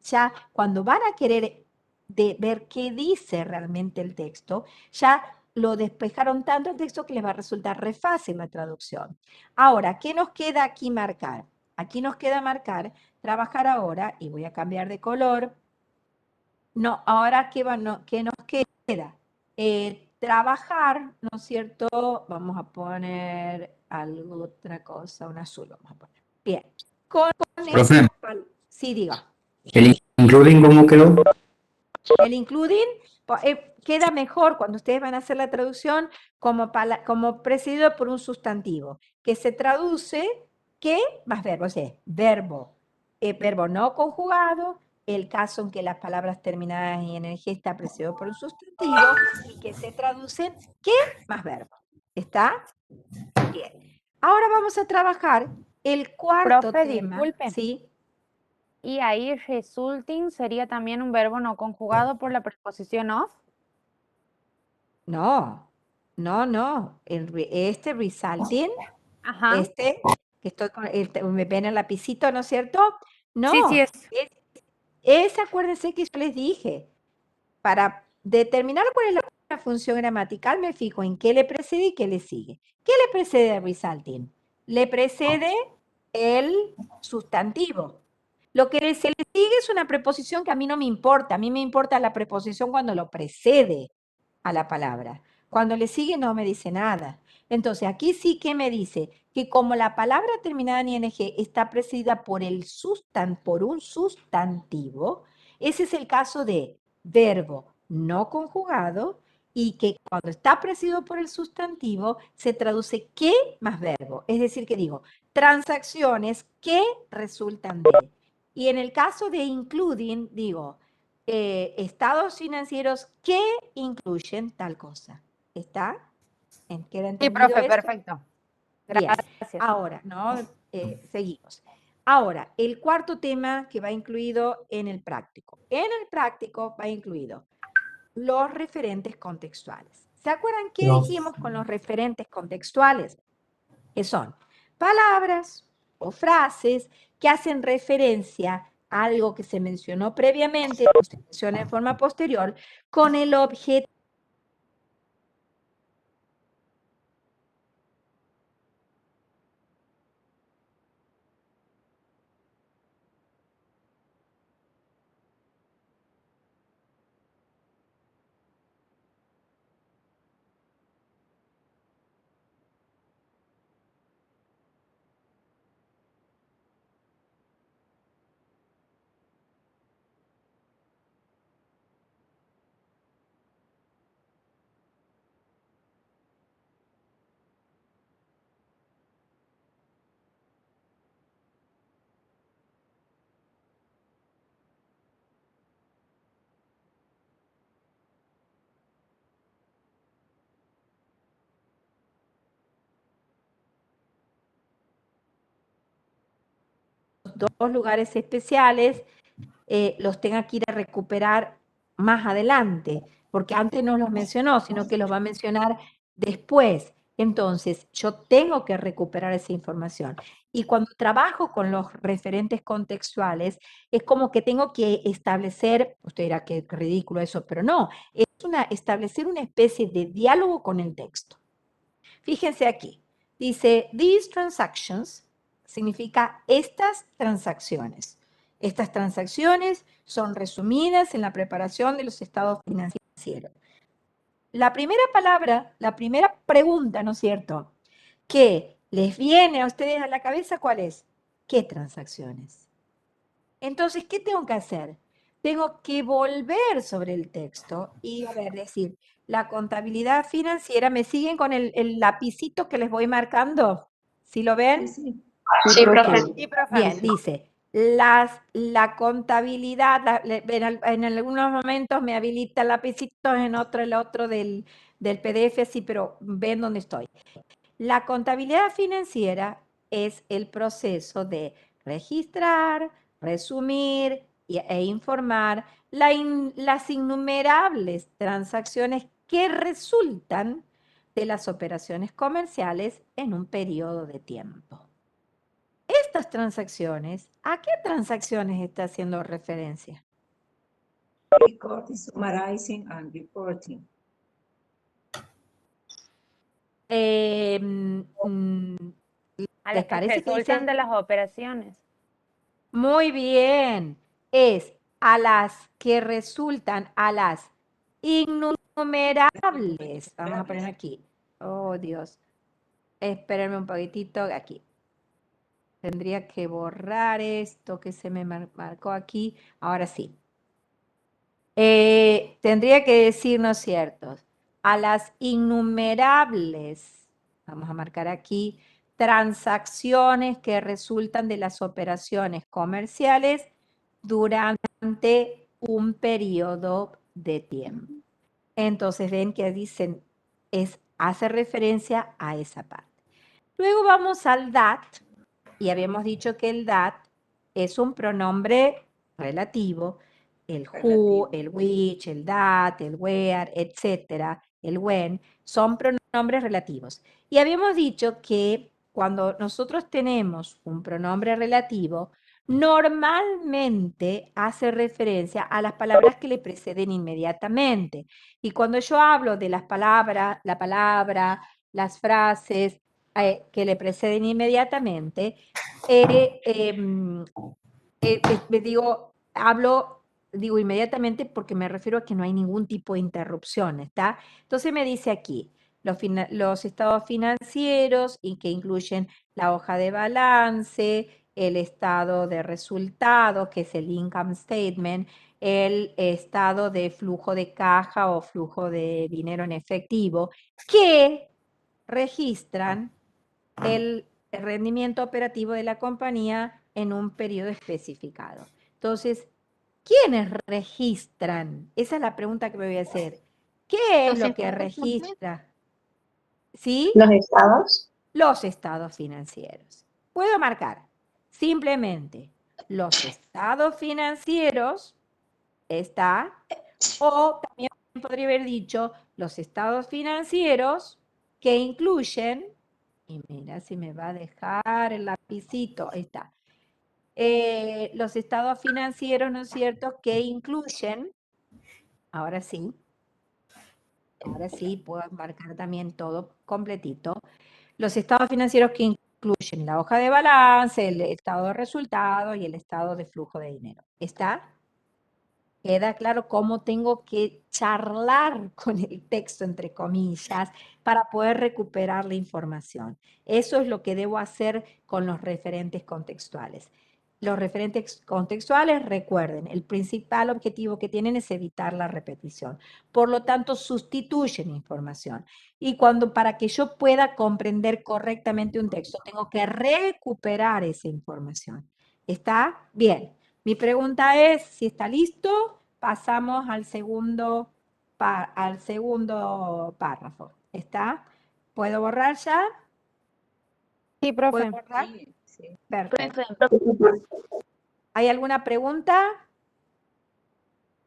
ya, cuando van a querer ver qué dice realmente el texto, ya lo despejaron tanto el texto que les va a resultar re fácil la traducción. Ahora, ¿qué nos queda aquí marcar? Aquí nos queda marcar, trabajar ahora, y voy a cambiar de color. No, ahora, ¿qué nos queda? Trabajar, ¿no es cierto? Vamos a poner otra cosa, un azul vamos a poner. Bien. Profe. Sí, diga. ¿El including cómo quedó? El including queda mejor cuando ustedes van a hacer la traducción como precedido por un sustantivo, que se traduce que más verbo, o sea, verbo no conjugado, el caso en que las palabras terminadas en ing está precedido por un sustantivo y que se traducen que más verbo. ¿Está? Bien. Ahora vamos a trabajar el cuarto Profe, tema. disculpe. ¿Sí? Y ahí resulting sería también un verbo no conjugado por la preposición of. No. No, este resulting, Ajá. que estoy con, me ven el lapicito, ¿no es cierto? No, Sí, es. acuérdense que yo les dije, para determinar cuál es la función gramatical me fijo en qué le precede y qué le sigue. ¿Qué le precede al resulting? Le precede el sustantivo. Lo que se le sigue es una preposición que a mí no me importa. A mí me importa la preposición cuando lo precede a la palabra. Cuando le sigue no me dice nada. Entonces, aquí sí que me dice que como la palabra terminada en ing está precedida por un sustantivo, ese es el caso de verbo no conjugado y que cuando está precedido por el sustantivo se traduce que más verbo. Es decir, que digo, transacciones que resultan de. Y en el caso de including, digo, estados financieros que incluyen tal cosa. ¿Está? ¿Queda Sí, entendido profe, esto? perfecto. Bien. Gracias. Ahora, ¿no? Seguimos. Ahora, el cuarto tema que va incluido en el práctico. En el práctico va incluido los referentes contextuales. ¿Se acuerdan qué dijimos con los referentes contextuales? Que son palabras o frases que hacen referencia a algo que se mencionó previamente o se menciona en forma posterior con el objeto. Dos lugares especiales los tenga que ir a recuperar más adelante, porque antes no los mencionó, sino que los va a mencionar después. Entonces, yo tengo que recuperar esa información. Y cuando trabajo con los referentes contextuales, es como que tengo que establecer, usted dirá que ridículo eso, pero no, es establecer una especie de diálogo con el texto. Fíjense aquí, dice, these transactions significa estas transacciones. Estas transacciones son resumidas en la preparación de los estados financieros. La primera palabra, la primera pregunta, ¿no es cierto?, que les viene a ustedes a la cabeza, ¿cuál es? ¿Qué transacciones? Entonces, ¿qué tengo que hacer? Tengo que volver sobre el texto y, a ver, decir, la contabilidad financiera, ¿me siguen con el lapicito que les voy marcando? ¿Sí lo ven? Sí, profe. Sí, profe. Bien, dice, la contabilidad, en algunos momentos me habilita el lapicito, en otro el otro del PDF, sí, pero ven dónde estoy. La contabilidad financiera es el proceso de registrar, resumir e informar las innumerables transacciones que resultan de las operaciones comerciales en un periodo de tiempo. Estas transacciones, ¿a qué transacciones está haciendo referencia? Recording, summarizing and reporting. A ¿Les las que parece que resultan dice? de las operaciones. Muy bien, es a las que resultan, a las innumerables. Vamos a poner aquí. Oh, Dios. Espérenme un poquitito aquí. Tendría que borrar esto que se me marcó aquí. Ahora sí. Tendría que decir, ¿no es cierto? A las innumerables, vamos a marcar aquí, transacciones que resultan de las operaciones comerciales durante un periodo de tiempo. Entonces ven que dicen, hace referencia a esa parte. Luego vamos al that, y habíamos dicho que el that es un pronombre relativo, el who, el which, el that, el where, etcétera, el when, son pronombres relativos. Y habíamos dicho que cuando nosotros tenemos un pronombre relativo, normalmente hace referencia a las palabras que le preceden inmediatamente. Y cuando yo hablo de las palabras, la palabra, las frases que le preceden inmediatamente, digo inmediatamente porque me refiero a que no hay ningún tipo de interrupción, ¿está? Entonces me dice aquí, los estados financieros y que incluyen la hoja de balance, el estado de resultados, que es el income statement, el estado de flujo de caja o flujo de dinero en efectivo, que registran el rendimiento operativo de la compañía en un periodo especificado. Entonces, ¿quiénes registran? Esa es la pregunta que me voy a hacer. ¿Qué es lo que registra? ¿Sí? ¿Los estados? Los estados financieros. Puedo marcar simplemente los estados financieros, está, o también podría haber dicho los estados financieros que incluyen, y mira si me va a dejar el lapicito, ahí está, los estados financieros, ¿no es cierto?, que incluyen, ahora sí, puedo marcar también todo completito, los estados financieros que incluyen la hoja de balance, el estado de resultados y el estado de flujo de dinero. ¿Está? Queda claro cómo tengo que charlar con el texto, entre comillas, para poder recuperar la información. Eso es lo que debo hacer con los referentes contextuales. Los referentes contextuales, recuerden, el principal objetivo que tienen es evitar la repetición. Por lo tanto, sustituyen información. Y para que yo pueda comprender correctamente un texto, tengo que recuperar esa información. ¿Está? Bien. Mi pregunta es, si está listo, pasamos al segundo párrafo. ¿Está? ¿Puedo borrar ya? Sí, ¿Puedo profe. borrar? Sí. Perfecto. ¿Hay alguna pregunta?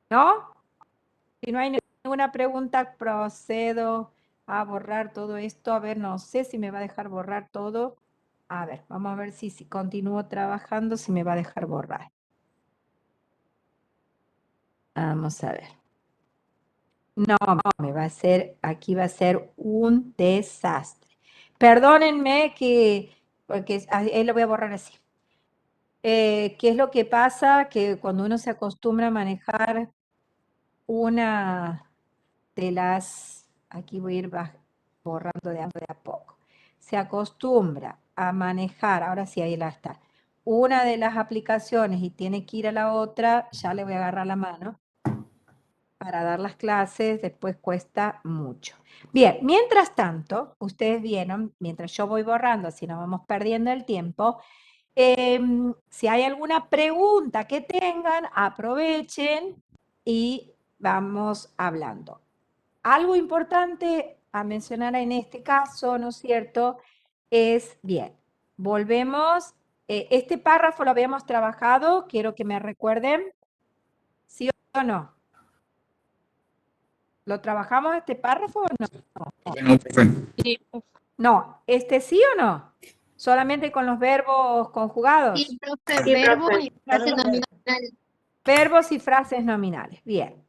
¿No? Si no hay ninguna pregunta, procedo a borrar todo esto. A ver, no sé si me va a dejar borrar todo. A ver, vamos a ver si continúo trabajando, si me va a dejar borrar. Vamos a ver. No, aquí va a ser un desastre. Perdónenme porque ahí lo voy a borrar así. ¿Qué es lo que pasa? Que cuando uno se acostumbra a manejar una de las, aquí voy a ir borrando de a poco, se acostumbra a manejar, ahora sí, ahí la está, una de las aplicaciones y tiene que ir a la otra, ya le voy a agarrar la mano. Para dar las clases, después cuesta mucho. Bien, mientras tanto, ustedes vieron, mientras yo voy borrando, si no vamos perdiendo el tiempo, si hay alguna pregunta que tengan, aprovechen y vamos hablando. Algo importante a mencionar en este caso, ¿no es cierto?, es, bien, volvemos, este párrafo lo habíamos trabajado, quiero que me recuerden, ¿sí o no? ¿Lo trabajamos este párrafo o no? No, profe. Sí, No, ¿este sí o no? ¿Solamente con los verbos conjugados? Sí, profe, verbos y frases nominales. Verbos y frases nominales. Bien.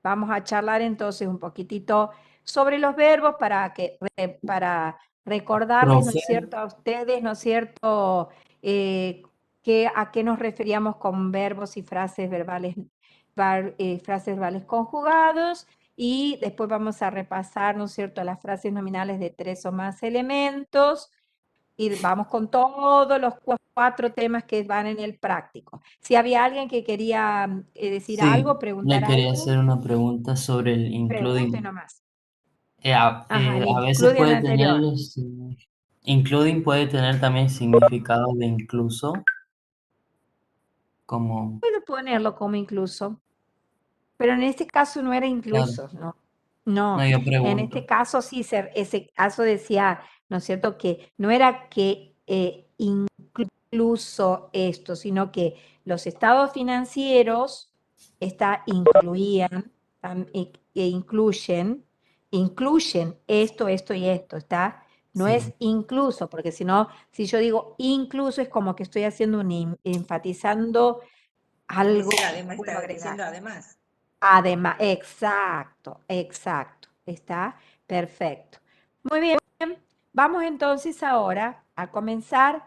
Vamos a charlar entonces un poquitito sobre los verbos para recordarles, ¿no es cierto?, a ustedes, ¿no es cierto?, a qué nos referíamos con verbos y frases verbales, frases verbales conjugados. Y después vamos a repasar, ¿no es cierto?, las frases nominales de 3 o más elementos. Y vamos con todos los 4 temas que van en el práctico. Si había alguien que quería decir Sí, algo, preguntar le quería algo, hacer una pregunta sobre el including. pregunte nomás. A El veces including puede tener anterior. including puede tener también significado de incluso, como, Puedo ponerlo como incluso, pero en este caso no era incluso, ¿no? No, no, yo en pregunto. este caso sí, ese caso decía, ¿no es cierto?, que no era que incluso esto, sino que los estados financieros incluyen, incluyen esto, esto y esto, ¿está? No Sí. es incluso, porque si no, si yo digo incluso es como que estoy haciendo enfatizando algo. Sí, que además puedo está agregar. diciendo además. Además, exacto, exacto. ¿Está? Perfecto. Muy bien. Vamos entonces ahora a comenzar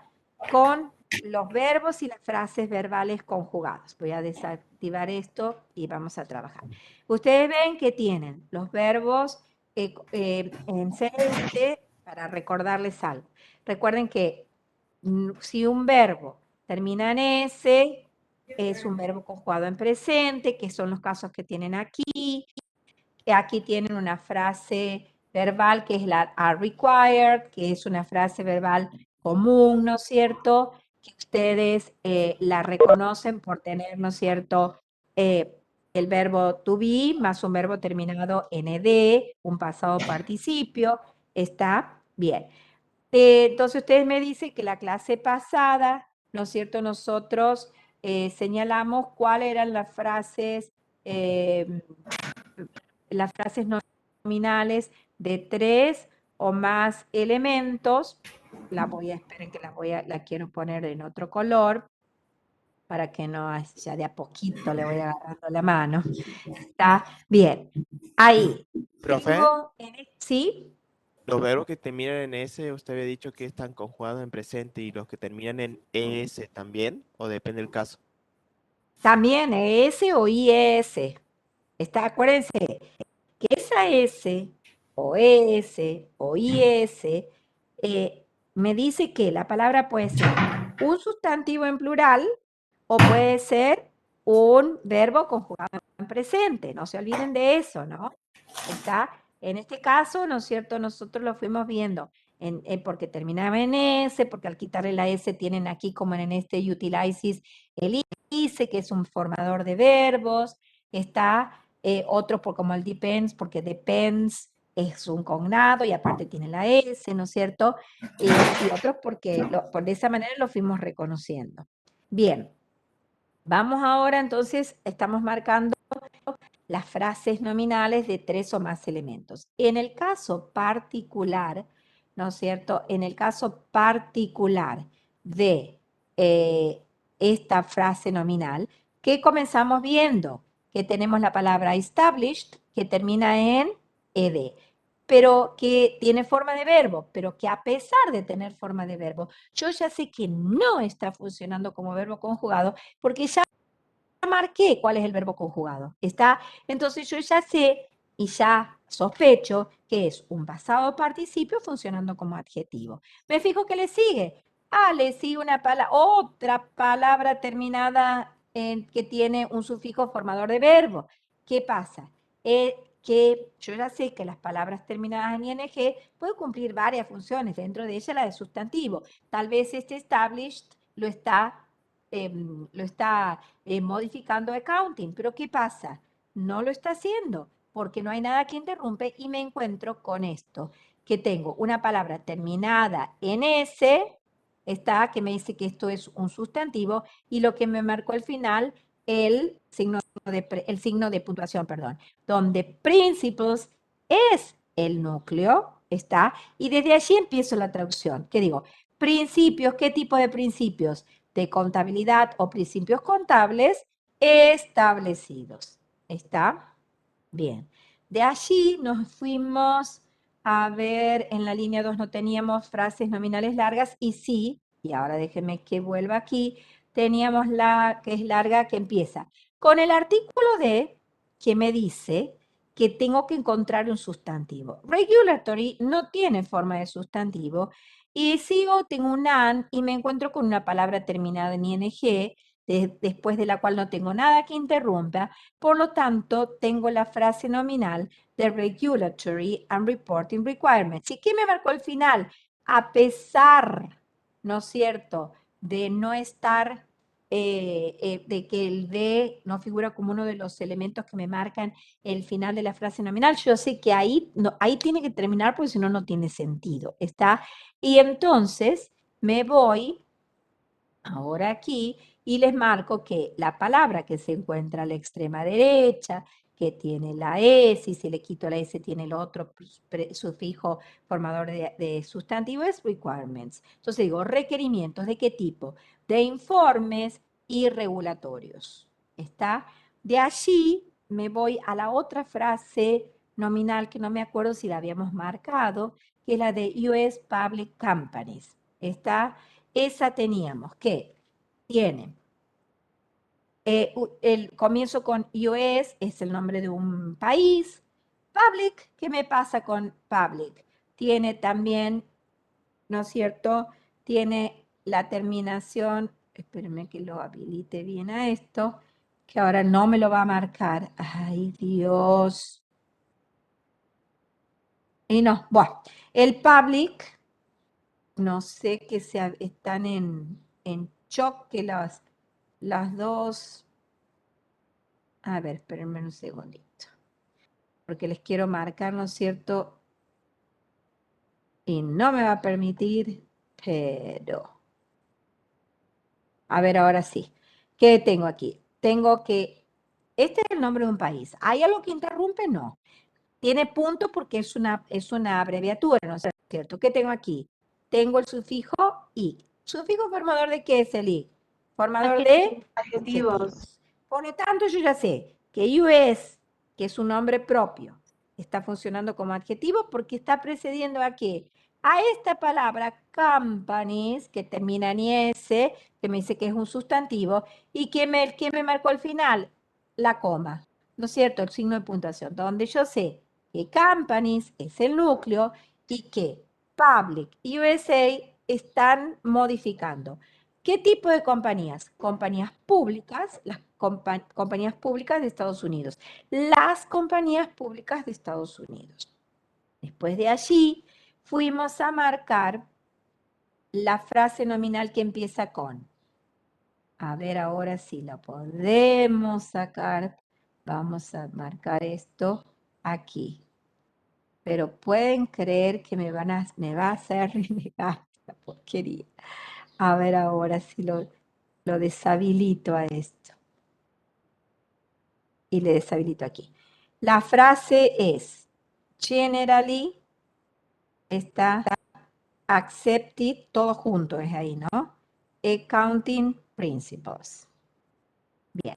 con los verbos y las frases verbales conjugados. Voy a desactivar esto y vamos a trabajar. Ustedes ven que tienen los verbos en celeste para recordarles algo. Recuerden que si un verbo termina en S, es un verbo conjugado en presente, que son los casos que tienen aquí. Aquí tienen una frase verbal que es la are required, que es una frase verbal común, ¿no es cierto? Que ustedes la reconocen por tener, ¿no es cierto? El verbo to be más un verbo terminado en ed, un pasado participio. ¿Está? Bien. Entonces ustedes me dicen que la clase pasada, ¿no es cierto? Nosotros señalamos cuáles eran las frases nominales de 3 o más elementos. Esperen que la quiero poner en otro color para que no, ya de a poquito le voy agarrando la mano. Está bien. Ahí. Profe, ¿Sí? los verbos que terminan en S, usted había dicho que están conjugados en presente y los que terminan en ES también, o depende del caso. También ES o IES. Acuérdense que esa S o ES o IS me dice que la palabra puede ser un sustantivo en plural o puede ser un verbo conjugado en presente. No se olviden de eso, ¿no? ¿Está? En este caso, ¿no es cierto? Nosotros lo fuimos viendo porque terminaba en S, porque al quitarle la S tienen aquí como en este utilizes el ISE, que es un formador de verbos. Está otros como el depends, porque depends es un cognado y aparte tiene la S, ¿no es cierto? Y otros porque de esa manera lo fuimos reconociendo. Bien, vamos ahora entonces, estamos marcando las frases nominales de 3 o más elementos. En el caso particular, ¿no es cierto? En el caso particular de esta frase nominal, ¿qué comenzamos viendo? Que tenemos la palabra established, que termina en ed, pero que tiene forma de verbo, pero que a pesar de tener forma de verbo, yo ya sé que no está funcionando como verbo conjugado, porque ya marqué cuál es el verbo conjugado. ¿Está? Entonces yo ya sé y ya sospecho que es un pasado participio funcionando como adjetivo. Me fijo que le sigue. Le sigue otra palabra terminada que tiene un sufijo formador de verbo. ¿Qué pasa? Que yo ya sé que las palabras terminadas en ing pueden cumplir varias funciones, dentro de ella la de sustantivo. Tal vez este established lo está modificando accounting, pero ¿qué pasa? No lo está haciendo porque no hay nada que interrumpe y me encuentro con esto, que tengo una palabra terminada en S, que me dice que esto es un sustantivo y lo que me marcó al final el signo de puntuación, perdón, donde principles es el núcleo, ¿está? Y desde allí empiezo la traducción. ¿Qué digo? Principios, ¿qué tipo de principios? De contabilidad o principios contables establecidos. ¿Está? Bien. De allí nos fuimos a ver, en la línea 2 no teníamos frases nominales largas y sí, y ahora déjenme que vuelva aquí, teníamos la que es larga que empieza con el artículo de que me dice que tengo que encontrar un sustantivo. Regulatory no tiene forma de sustantivo y sigo, tengo un an y me encuentro con una palabra terminada en ing, después de la cual no tengo nada que interrumpa, por lo tanto, tengo la frase nominal de Regulatory and Reporting Requirements. ¿Y qué me marcó el final? A pesar, ¿no es cierto?, de no estar, de que el de no figura como uno de los elementos que me marcan el final de la frase nominal, yo sé que ahí tiene que terminar porque si no, no tiene sentido, ¿está? Y entonces me voy ahora aquí y les marco que la palabra que se encuentra a la extrema derecha, que tiene la S, y si le quito la S tiene el otro sufijo formador de sustantivo, es requirements. Entonces digo, requerimientos, ¿de qué tipo? De informes y regulatorios. ¿Está? De allí me voy a la otra frase nominal que no me acuerdo si la habíamos marcado, que es la de US Public Companies. ¿Está? Esa teníamos que tiene el comienzo con US, es el nombre de un país. Public, ¿qué me pasa con public? Tiene también, ¿no es cierto? Tiene la terminación, espérenme que lo habilite bien a esto, que ahora no me lo va a marcar. ¡Ay, Dios! Y no, bueno, el public, no sé que están en choque las dos. A ver, espérenme un segundito. Porque les quiero marcar, ¿no es cierto? Y no me va a permitir, pero... A ver, ahora sí. ¿Qué tengo aquí? Tengo que... Este es el nombre de un país. ¿Hay algo que interrumpe? No. Tiene punto porque es una abreviatura, ¿no es cierto? ¿Qué tengo aquí? Tengo el sufijo I. ¿Sufijo formador de qué es el I? Formador de adjetivos. Por lo tanto, yo ya sé que US, que es un nombre propio, está funcionando como adjetivo porque está precediendo a qué? A esta palabra companies, que termina en S, que me dice que es un sustantivo, y que me marcó al final la coma, ¿no es cierto? El signo de puntuación, donde yo sé que companies es el núcleo y que public y USA están modificando. ¿Qué tipo de compañías? Compañías públicas, las compañías públicas de Estados Unidos. Las compañías públicas de Estados Unidos. Después de allí, fuimos a marcar la frase nominal que empieza con. A ver ahora si la podemos sacar. Vamos a marcar esto aquí. Pero pueden creer que me va a hacer renegar esta porquería. A ver ahora si lo deshabilito a esto. Y le deshabilito aquí. La frase es, generally, está accepted, todo junto es ahí, ¿no? Accounting principles. Bien.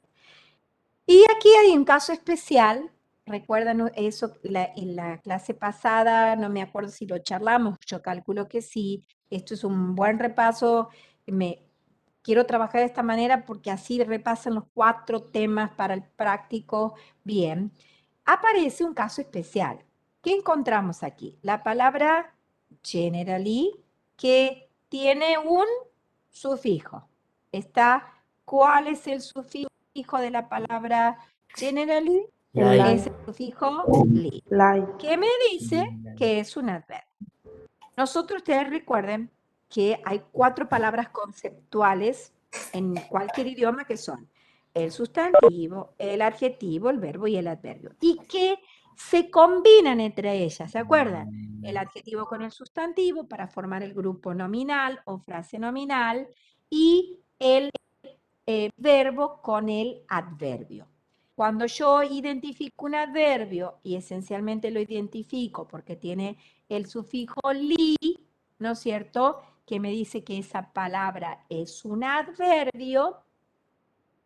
Y aquí hay un caso especial. ¿Recuerdan eso? En la clase pasada, no me acuerdo si lo charlamos, yo calculo que sí. Esto es un buen repaso. Quiero trabajar de esta manera porque así repasan los 4 temas para el práctico. Bien. Aparece un caso especial. ¿Qué encontramos aquí? La palabra generally, que tiene un sufijo. ¿Cuál es el sufijo de la palabra generally? Es el sufijo li, que me dice que es un adverbio. Nosotros, ustedes recuerden que hay 4 palabras conceptuales en cualquier idioma que son el sustantivo, el adjetivo, el verbo y el adverbio. Y que se combinan entre ellas, ¿se acuerdan? El adjetivo con el sustantivo para formar el grupo nominal o frase nominal y el verbo con el adverbio. Cuando yo identifico un adverbio, y esencialmente lo identifico porque tiene el sufijo li, ¿no es cierto?, que me dice que esa palabra es un adverbio,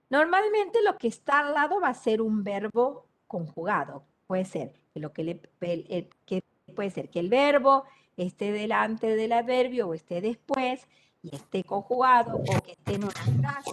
normalmente lo que está al lado va a ser un verbo conjugado. Puede ser que el verbo esté delante del adverbio o esté después, y esté conjugado, o que esté en una frase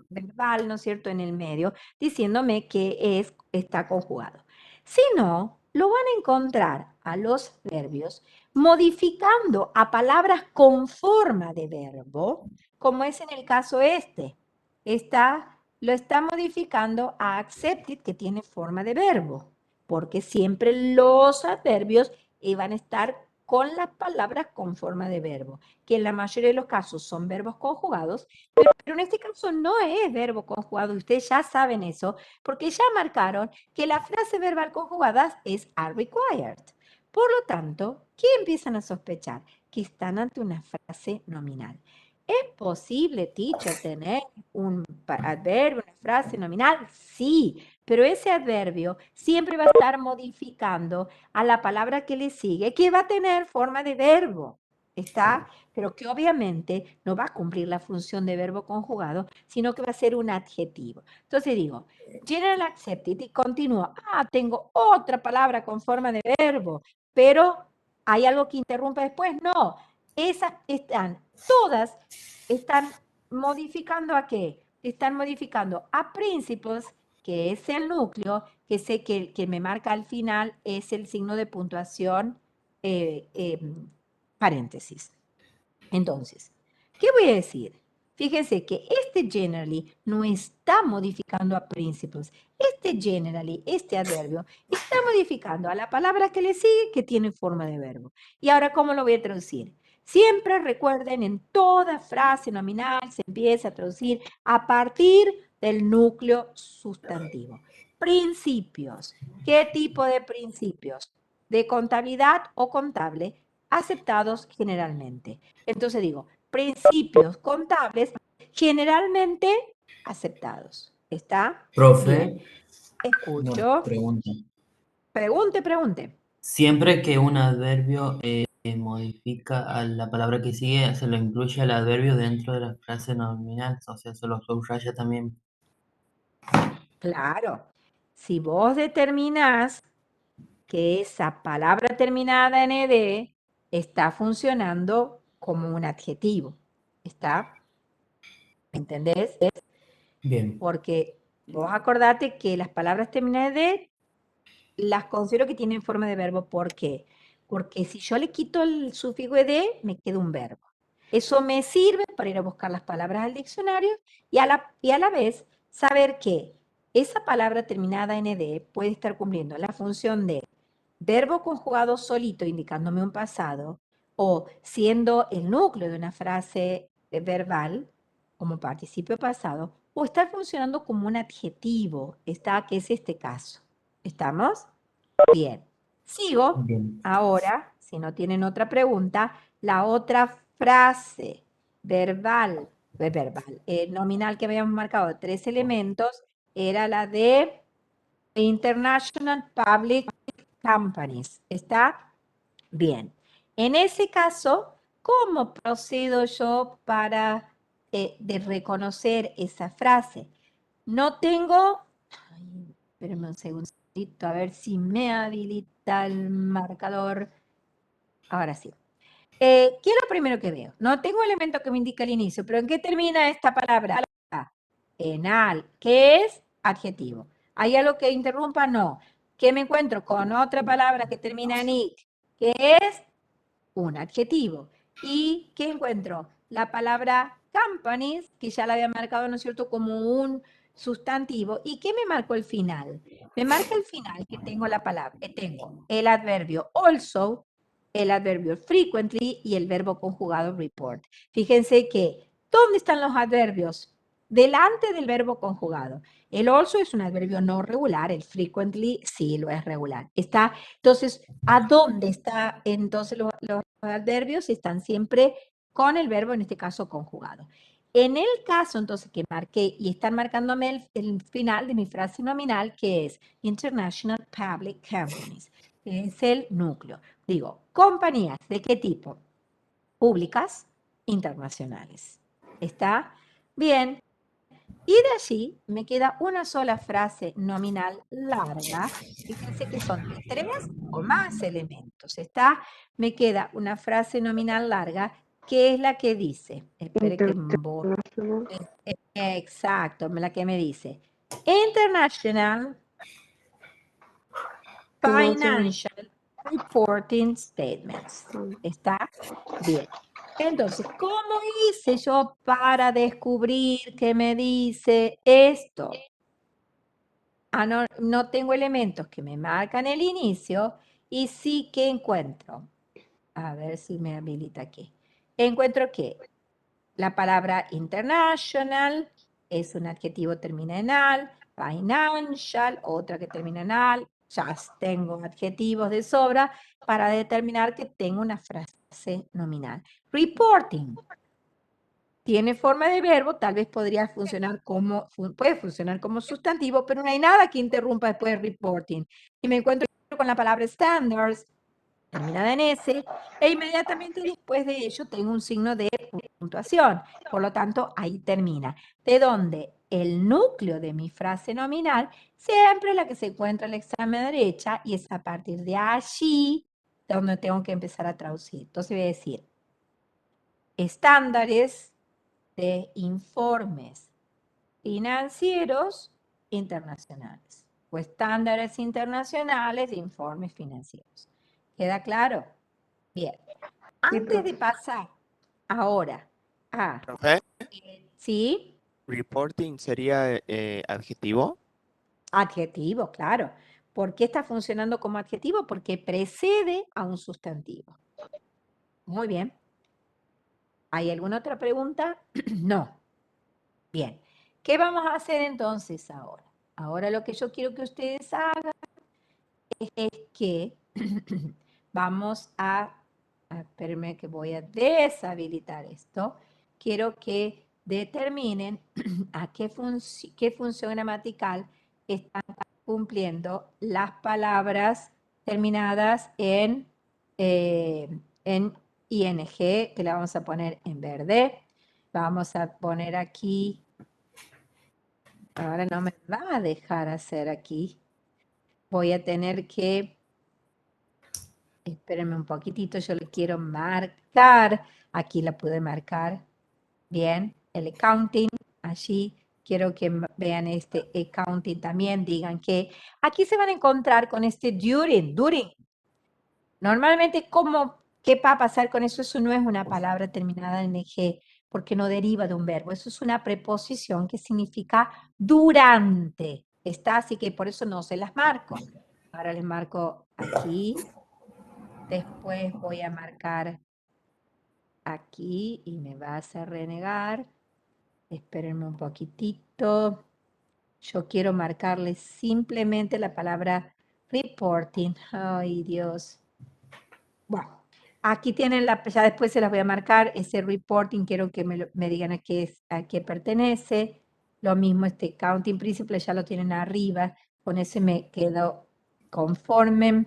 verbal, ¿no es cierto?, en el medio, diciéndome que está conjugado. Si no, lo van a encontrar a los verbios modificando a palabras con forma de verbo, como es en el caso este. Lo está modificando a accepted, que tiene forma de verbo, porque siempre los adverbios van a estar con las palabras con forma de verbo, que en la mayoría de los casos son verbos conjugados, pero en este caso no es verbo conjugado. Ustedes ya saben eso, porque ya marcaron que la frase verbal conjugada es are required. Por lo tanto, ¿qué empiezan a sospechar? Que están ante una frase nominal. ¿Es posible, teacher, tener un adverbio, una frase nominal? Sí, pero ese adverbio siempre va a estar modificando a la palabra que le sigue, que va a tener forma de verbo, ¿está? Pero que obviamente no va a cumplir la función de verbo conjugado, sino que va a ser un adjetivo. Entonces digo, general accepted y continúo. Tengo otra palabra con forma de verbo, pero ¿hay algo que interrumpa después? No, esas todas están modificando ¿a qué? Están modificando a principios, que es el núcleo, que sé que el que me marca al final es el signo de puntuación paréntesis. Entonces, ¿qué voy a decir? Fíjense que este generally no está modificando a principios. Este generally, este adverbio, está modificando a la palabra que le sigue que tiene forma de verbo. Y ahora, ¿cómo lo voy a traducir? Siempre recuerden, en toda frase nominal se empieza a traducir a partir del núcleo sustantivo. Principios. ¿Qué tipo de principios? De contabilidad o contable, aceptados generalmente. Entonces digo, principios contables generalmente aceptados. ¿Está? Profe. Bien. Escucho. Pregunta. Pregunte. Siempre que un adverbio modifica a la palabra que sigue, se lo incluye al adverbio dentro de la frase nominal, o sea, se lo subraya también. Claro. Si vos determinás que esa palabra terminada en ed está funcionando como un adjetivo. ¿Está? ¿Me entendés? Bien. Porque vos acordate que las palabras terminadas en ed las considero que tienen forma de verbo. ¿Por qué? Porque si yo le quito el sufijo ed, me queda un verbo. Eso me sirve para ir a buscar las palabras al diccionario y a la vez saber que esa palabra terminada en ed puede estar cumpliendo la función de verbo conjugado solito indicándome un pasado o siendo el núcleo de una frase verbal como participio pasado o estar funcionando como un adjetivo, que es este caso. ¿Estamos? Bien. Sigo. Bien. Ahora, si no tienen otra pregunta, la otra frase nominal que habíamos marcado de 3 elementos era la de International Public Companies. ¿Está? Bien. En ese caso, ¿cómo procedo yo para de reconocer esa frase? No tengo... Ay, espérenme un segundito, a ver si me habilita el marcador. Ahora sí. ¿Qué es lo primero que veo? No tengo elemento que me indique el inicio, pero ¿en qué termina esta palabra? En al, que es adjetivo. ¿Hay algo que interrumpa? No. ¿Qué me encuentro? Con otra palabra que termina en ic, que es un adjetivo. ¿Y qué encuentro? La palabra companies, que ya la había marcado, ¿no es cierto?, como un sustantivo. ¿Y qué me marcó el final? Me marca el final que tengo la palabra, que tengo el adverbio also, el adverbio frequently y el verbo conjugado report. Fíjense que, ¿dónde están los adverbios? Delante del verbo conjugado. El also es un adverbio no regular, el frequently sí lo es regular. Está, entonces, ¿a dónde está? Entonces los adverbios están siempre con el verbo, en este caso conjugado. En el caso, entonces, que marqué y están marcándome el final de mi frase nominal, que es International Public Companies, que es el núcleo. Digo, compañías, ¿de qué tipo? Públicas, internacionales. ¿Está? Bien. Y de allí me queda una sola frase nominal larga. Fíjense que son de 3 o más elementos. ¿Está? Me queda una frase nominal larga que es la que dice. Espere que exacto, la que me dice. International Financial Reporting Statements. ¿Está? Bien. Entonces, ¿cómo hice yo para descubrir que me dice esto? No tengo elementos que me marcan el inicio y sí que encuentro. A ver si me habilita aquí. Encuentro que la palabra international es un adjetivo termina en al, financial, otra que termina en al. Ya tengo adjetivos de sobra para determinar que tengo una frase nominal. Reporting. tiene forma de verbo, tal vez podría funcionar como, puede funcionar como sustantivo, pero no hay nada que interrumpa después de reporting. Y me encuentro con la palabra standards, terminada en S, e inmediatamente después de ello tengo un signo de puntuación. Por lo tanto, ahí termina. De donde el núcleo de mi frase nominal siempre es la que se encuentra en la extrema derecha y es a partir de allí donde tengo que empezar a traducir. Entonces voy a decir, estándares de informes financieros internacionales o estándares internacionales de informes financieros. ¿Queda claro? Bien. Antes de pasar ahora a... ¿Profe? ¿Sí? ¿Reporting sería adjetivo? Adjetivo, claro. ¿Por qué está funcionando como adjetivo? Porque precede a un sustantivo. Muy bien. ¿Hay alguna otra pregunta? No. Bien. ¿Qué vamos a hacer entonces ahora? Ahora lo que yo quiero que ustedes hagan es que vamos a... Espérenme que voy a deshabilitar esto. Quiero que determinen a qué función gramatical están cumpliendo las palabras terminadas en ing, que la vamos a poner en verde. Vamos a poner aquí, ahora no me va a dejar hacer aquí. Voy a tener que, espérenme un poquitito, yo le quiero marcar, aquí la pude marcar, bien, el accounting, allí. Quiero que vean este accounting también, digan que aquí se van a encontrar con este during. Normalmente, ¿qué va a pasar con eso? Eso no es una palabra terminada en eg, porque no deriva de un verbo. Eso es una preposición que significa durante. ¿Está? Así que por eso no se las marco. Ahora les marco aquí. Después voy a marcar aquí y me va a hacer renegar. Espérenme un poquitito. Yo quiero marcarles simplemente la palabra reporting. Ay, Dios. Bueno, aquí tienen ya después se las voy a marcar, ese reporting, quiero que me digan a qué pertenece. Lo mismo este counting principle, ya lo tienen arriba, con ese me quedo conforme.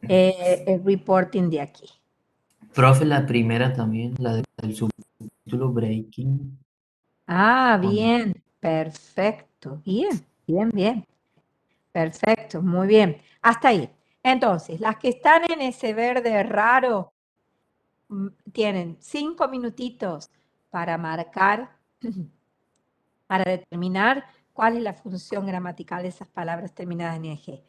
El reporting de aquí. Profe, la primera también, la del subtítulo breaking. Ah, bien, perfecto, bien. Perfecto, muy bien. Hasta ahí. Entonces, las que están en ese verde raro, tienen 5 minutitos para marcar, para determinar cuál es la función gramatical de esas palabras terminadas en ing.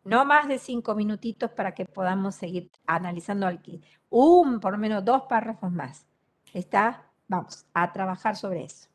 No más de 5 minutitos para que podamos seguir analizando aquí. Por lo menos 2 párrafos más. ¿Está? Vamos a trabajar sobre eso.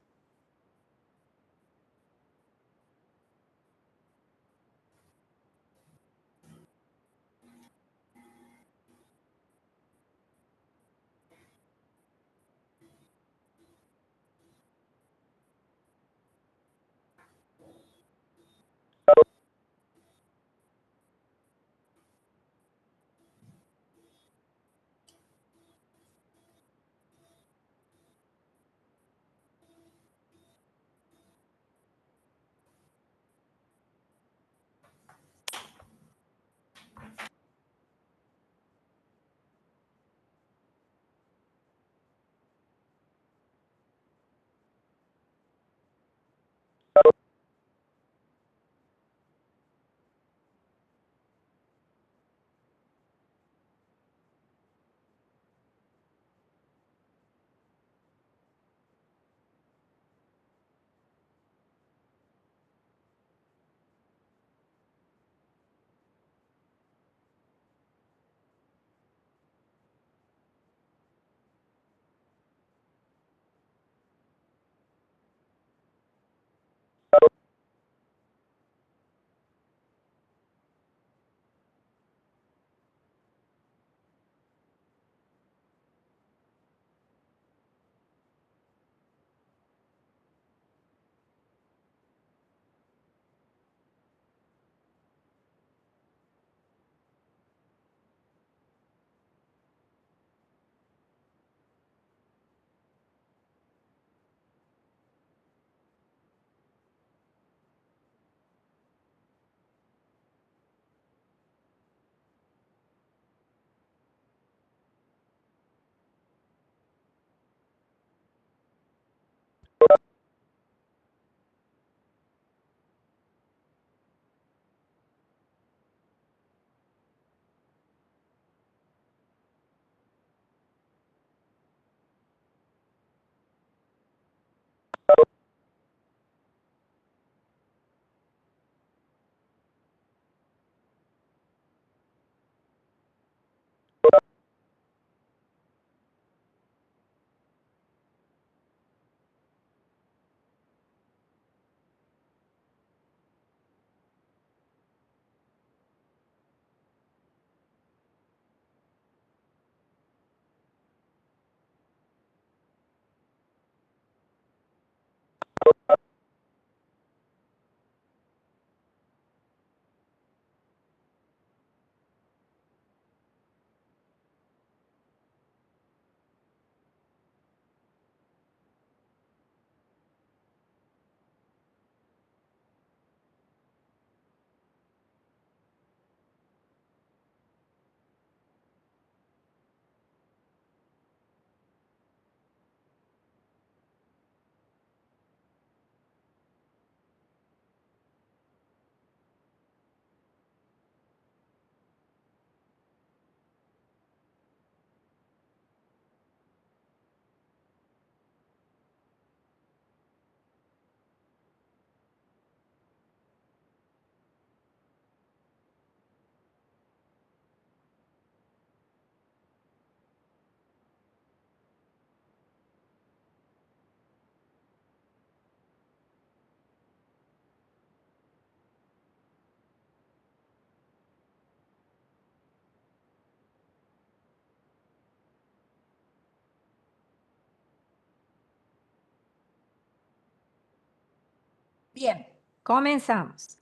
Bien, comenzamos.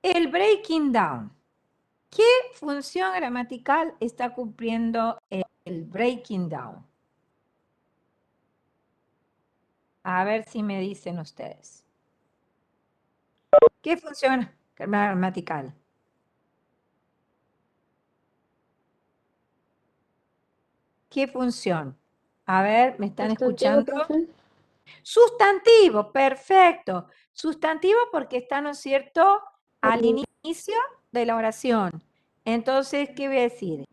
El breaking down. ¿Qué función gramatical está cumpliendo el breaking down? A ver si me dicen ustedes. ¿Qué función gramatical? ¿Qué función? A ver, ¿me están escuchando? Profe. Sustantivo, perfecto. Sustantivo porque está, ¿no es cierto?, al inicio de la oración. Entonces, ¿qué voy a decir?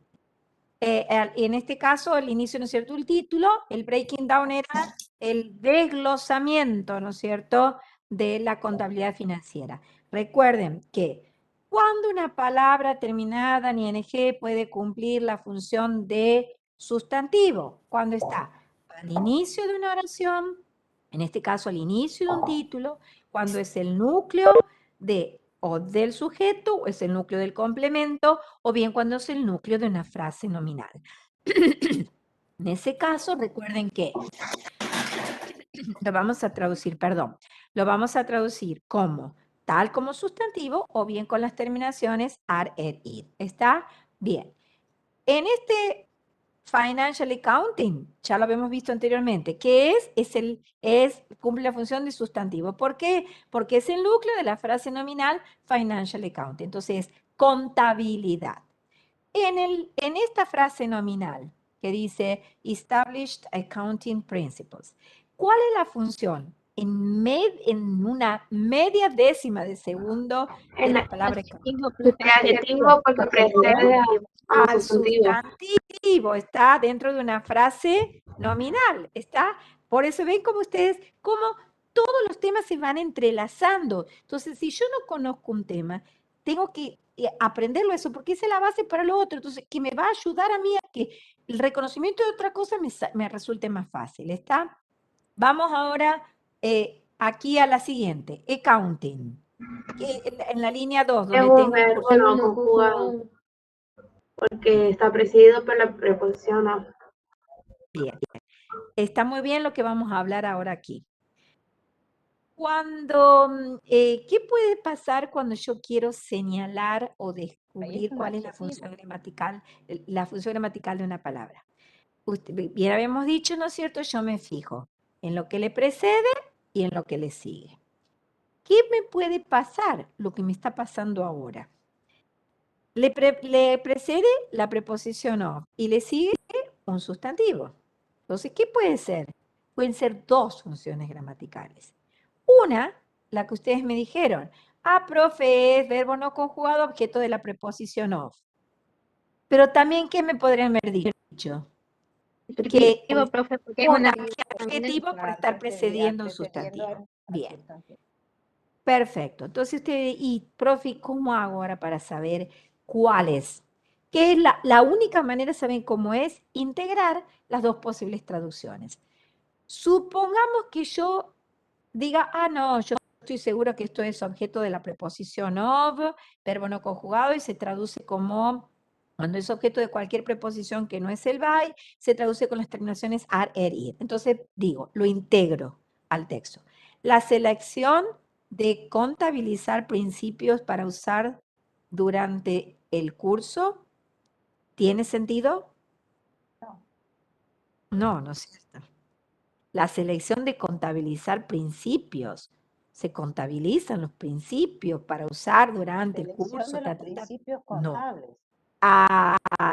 En este caso, el inicio, ¿no es cierto?, el título, el breaking down era el desglosamiento, ¿no es cierto?, de la contabilidad financiera. Recuerden que cuando una palabra terminada en ing puede cumplir la función de sustantivo, cuando está al inicio de una oración, en este caso al inicio de un título, cuando es el núcleo o del sujeto, o es el núcleo del complemento, o bien cuando es el núcleo de una frase nominal. En ese caso, recuerden que lo vamos a traducir, lo vamos a traducir como tal como sustantivo o bien con las terminaciones ar, id. ¿Está? Bien. En este Financial Accounting, ya lo habíamos visto anteriormente, ¿qué es? Cumple la función de sustantivo. ¿Por qué? Porque es el núcleo de la frase nominal Financial Accounting. Entonces, contabilidad. En esta frase nominal que dice Established Accounting Principles, ¿cuál es la función? En una media décima de segundo de la palabra adjetivo porque precede al sustantivo, está dentro de una frase nominal, está. Por eso ven como ustedes, cómo todos los temas se van entrelazando. Entonces, si yo no conozco un tema, tengo que aprenderlo eso, porque esa es la base para lo otro. Entonces, que me va a ayudar a mí a que el reconocimiento de otra cosa me resulte más fácil, ¿está? Vamos ahora aquí a la siguiente, accounting. En la línea 2, donde un tengo verbo no conjugado, porque está precedido por la preposición of. Bien, bien. Está muy bien lo que vamos a hablar ahora aquí. ¿Qué puede pasar cuando yo quiero señalar o descubrir cuál es la función gramatical de una palabra? Bien habíamos dicho, ¿no es cierto? Yo me fijo en lo que le precede y en lo que le sigue. ¿Qué me puede pasar? Lo que me está pasando ahora. Le precede la preposición of y le sigue un sustantivo. Entonces, ¿qué puede ser? Pueden ser dos funciones gramaticales. Una, la que ustedes me dijeron. Profe, es verbo no conjugado, objeto de la preposición of. Pero también, ¿qué me podrían haber dicho? Que Profe, porque es un una adjetivo por estar precediendo un sustantivo. Bien. Perfecto. Entonces usted, y profe, ¿cómo hago ahora para saber cuál es? Que es la única manera, ¿saben cómo es? Integrar las dos posibles traducciones. Supongamos que yo diga, no, yo estoy seguro que esto es objeto de la preposición of, verbo no conjugado, y se traduce como, cuando es objeto de cualquier preposición que no es el by, se traduce con las terminaciones ar, id. Entonces digo, lo integro al texto. La selección de contabilizar principios para usar durante el curso, ¿tiene sentido? No, no es cierto. La selección de contabilizar principios. Se contabilizan los principios para usar durante el curso. De los principios No. contables.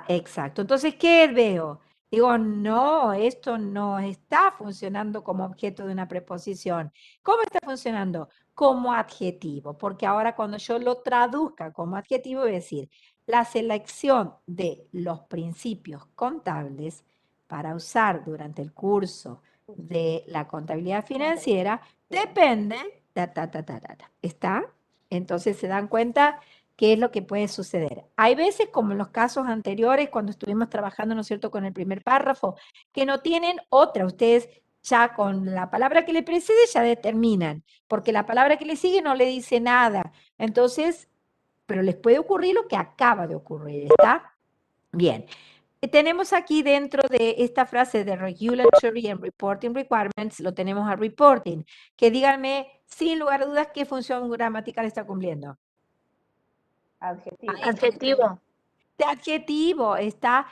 Exacto. Entonces, ¿qué veo? Digo, no, esto no está funcionando como objeto de una preposición. ¿Cómo está funcionando? Como adjetivo, porque ahora cuando yo lo traduzca como adjetivo, voy a decir, la selección de los principios contables para usar durante el curso de la contabilidad financiera depende, ¿está? Entonces se dan cuenta qué es lo que puede suceder. Hay veces, como en los casos anteriores, cuando estuvimos trabajando, ¿no es cierto?, con el primer párrafo, que no tienen otra. Ustedes ya con la palabra que le precede ya determinan, porque la palabra que le sigue no le dice nada. Entonces, pero les puede ocurrir lo que acaba de ocurrir, ¿está? Bien. Tenemos aquí dentro de esta frase de regulatory and reporting requirements, lo tenemos a reporting, que díganme sin lugar a dudas qué función gramatical está cumpliendo. Adjetivo. Adjetivo. De adjetivo está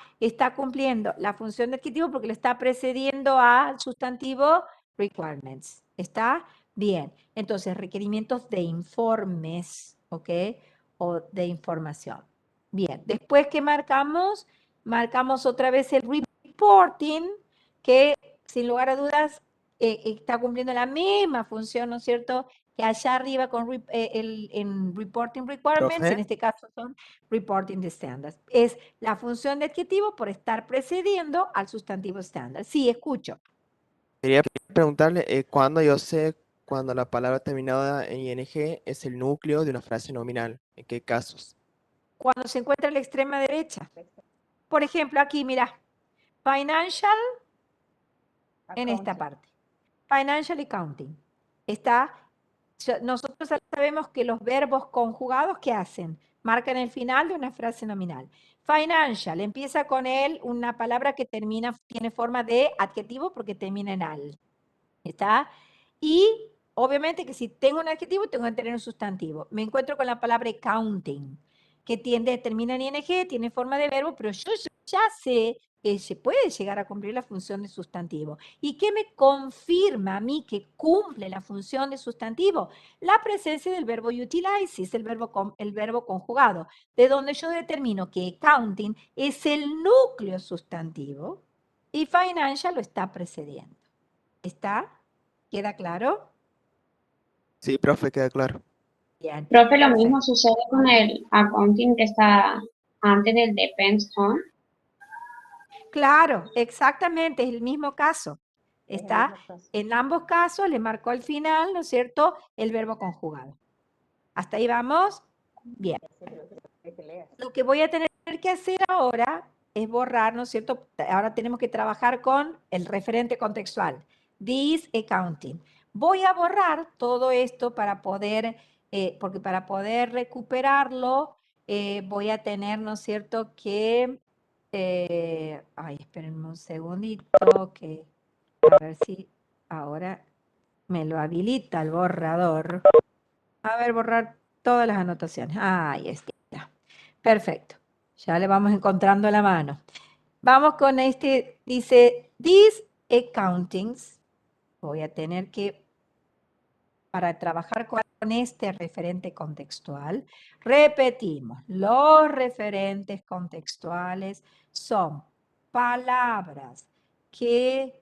cumpliendo la función de adjetivo porque le está precediendo al sustantivo requirements. ¿Está? Bien. Entonces, requerimientos de informes, ¿ok? O de información. Bien. Después que marcamos otra vez el reporting, que sin lugar a dudas está cumpliendo la misma función, ¿no es cierto?, que allá arriba con en reporting requirements, Profe. en este caso son reporting the standards. Es la función de adjetivo por estar precediendo al sustantivo estándar. Sí, escucho. Quería preguntarle, ¿cuándo yo sé cuando la palabra terminada en ing es el núcleo de una frase nominal? ¿En qué casos? Cuando se encuentra a la extrema derecha. Por ejemplo, aquí, mira, financial en esta parte. Financial accounting. Nosotros sabemos que los verbos conjugados, ¿qué hacen? Marcan el final de una frase nominal. Financial, empieza con una palabra que tiene forma de adjetivo porque termina en al. ¿Está? Y obviamente que si tengo un adjetivo, tengo que tener un sustantivo. Me encuentro con la palabra accounting, que termina en ing, tiene forma de verbo, pero yo ya sé que se puede llegar a cumplir la función de sustantivo. ¿Y qué me confirma a mí que cumple la función de sustantivo? La presencia del verbo utilize, es el verbo conjugado, de donde yo determino que accounting es el núcleo sustantivo y financial lo está precediendo. ¿Está? ¿Queda claro? Sí, profe, queda claro. Bien. Profe, lo mismo sucede con el accounting que está antes del depends on. Claro, exactamente, es el mismo caso. Está en ambos casos, le marcó al final, ¿no es cierto?, el verbo conjugado. ¿Hasta ahí vamos? Bien. Lo que voy a tener que hacer ahora es borrar, ¿no es cierto? Ahora tenemos que trabajar con el referente contextual. This accounting. Voy a borrar todo esto para poder, porque para poder recuperarlo, voy a tener, ¿no es cierto?, que... espérenme un segundito, que a ver si ahora me lo habilita el borrador. A ver, borrar todas las anotaciones. Ahí está. Perfecto. Ya le vamos encontrando la mano. Vamos con este, dice, these accountings. Voy a tener que, para trabajar con este referente contextual, repetimos, los referentes contextuales son palabras que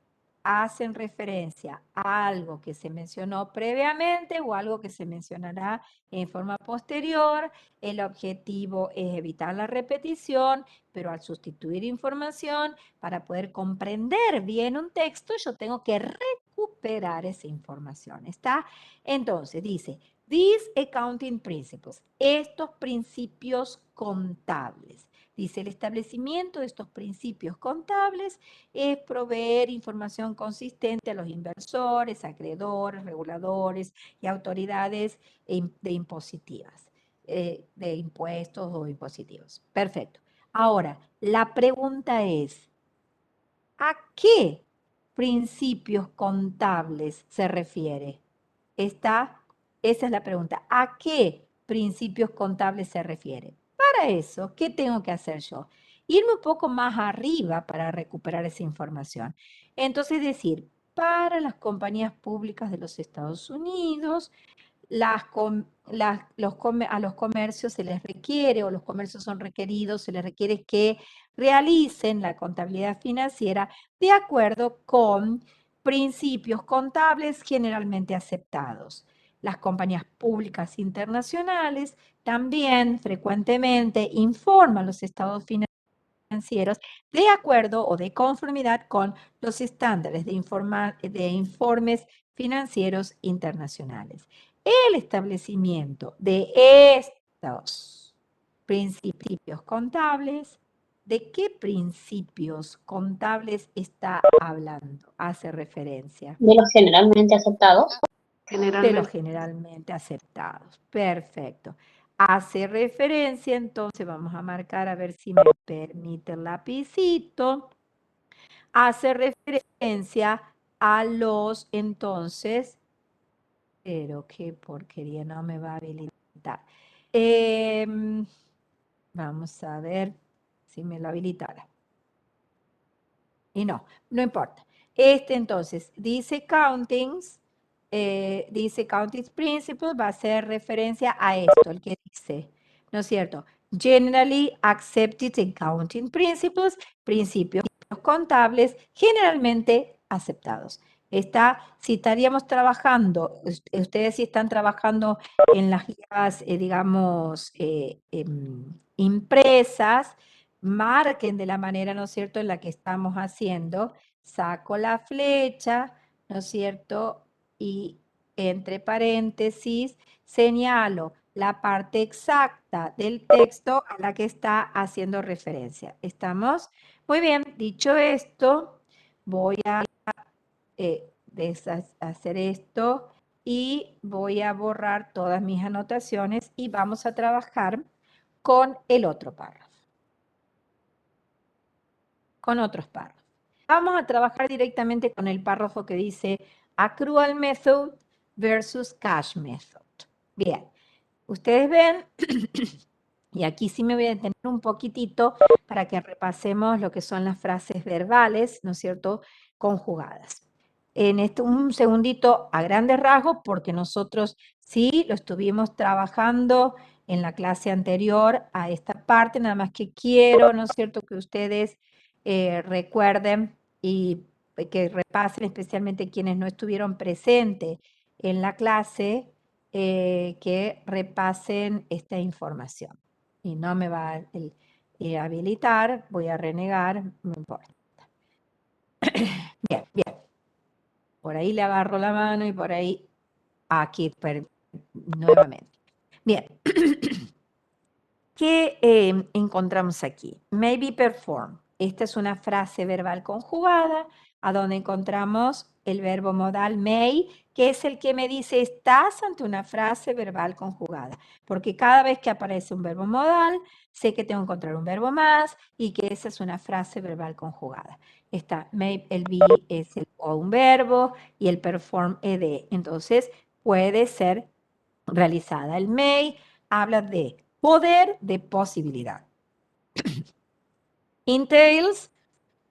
hacen referencia a algo que se mencionó previamente o algo que se mencionará en forma posterior. El objetivo es evitar la repetición, pero al sustituir información, para poder comprender bien un texto, yo tengo que recuperar esa información. ¿Está? Entonces, dice, these accounting principles, estos principios contables. Dice, el establecimiento de estos principios contables es proveer información consistente a los inversores, acreedores, reguladores y autoridades de impositivas, de impuestos o impositivos. Perfecto. Ahora, la pregunta es, ¿a qué principios contables se refiere? Esa es la pregunta. ¿A qué principios contables se refiere? Para eso, ¿qué tengo que hacer yo? Irme un poco más arriba para recuperar esa información. Entonces, decir, para las compañías públicas de los Estados Unidos, a los comercios se les requiere, o los comercios son requeridos, se les requiere que realicen la contabilidad financiera de acuerdo con principios contables generalmente aceptados. Las compañías públicas internacionales también frecuentemente informan los estados financieros de acuerdo o de conformidad con los estándares de informes financieros internacionales. El establecimiento de estos principios contables, ¿de qué principios contables está hablando? Hace referencia. De los generalmente aceptados. De los generalmente aceptados. Perfecto. hace referencia, entonces vamos a marcar a ver si me permite el lapicito, hace referencia a los, entonces, pero qué porquería, no me va a habilitar. Vamos a ver si me lo habilitara. Y no importa. Entonces, dice countings principle, va a hacer referencia a esto, el que dice, ¿no es cierto? Generally accepted accounting principles, principios contables generalmente aceptados. Si estaríamos trabajando, ustedes si están trabajando en las guías, digamos, impresas, marquen de la manera, ¿no es cierto?, en la que estamos haciendo, saco la flecha, ¿no es cierto?, y entre paréntesis señalo la parte exacta del texto a la que está haciendo referencia. ¿Estamos? Muy bien, dicho esto, voy a hacer esto y voy a borrar todas mis anotaciones y vamos a trabajar con el otro párrafo. Con otros párrafos. Vamos a trabajar directamente con el párrafo que dice accrual method versus cash method. Bien, ustedes ven, y aquí sí me voy a detener un poquitito para que repasemos lo que son las frases verbales, ¿no es cierto?, conjugadas. En un segundito a grandes rasgos, porque nosotros sí lo estuvimos trabajando en la clase anterior a esta parte, nada más que quiero, ¿no es cierto?, que ustedes recuerden y que repasen, especialmente quienes no estuvieron presentes en la clase, que repasen esta información. Y no me va a habilitar, voy a renegar, no importa. Bien, bien. Por ahí le agarro la mano y por ahí, aquí, nuevamente. Bien. ¿Qué encontramos aquí? Maybe perform. Esta es una frase verbal conjugada, a donde encontramos el verbo modal may, que es el que me dice, estás ante una frase verbal conjugada. Porque cada vez que aparece un verbo modal, sé que tengo que encontrar un verbo más y que esa es una frase verbal conjugada. Está may, el be es un verbo y el perform ed. Entonces, puede ser realizada. El may habla de poder, de posibilidad. Entails,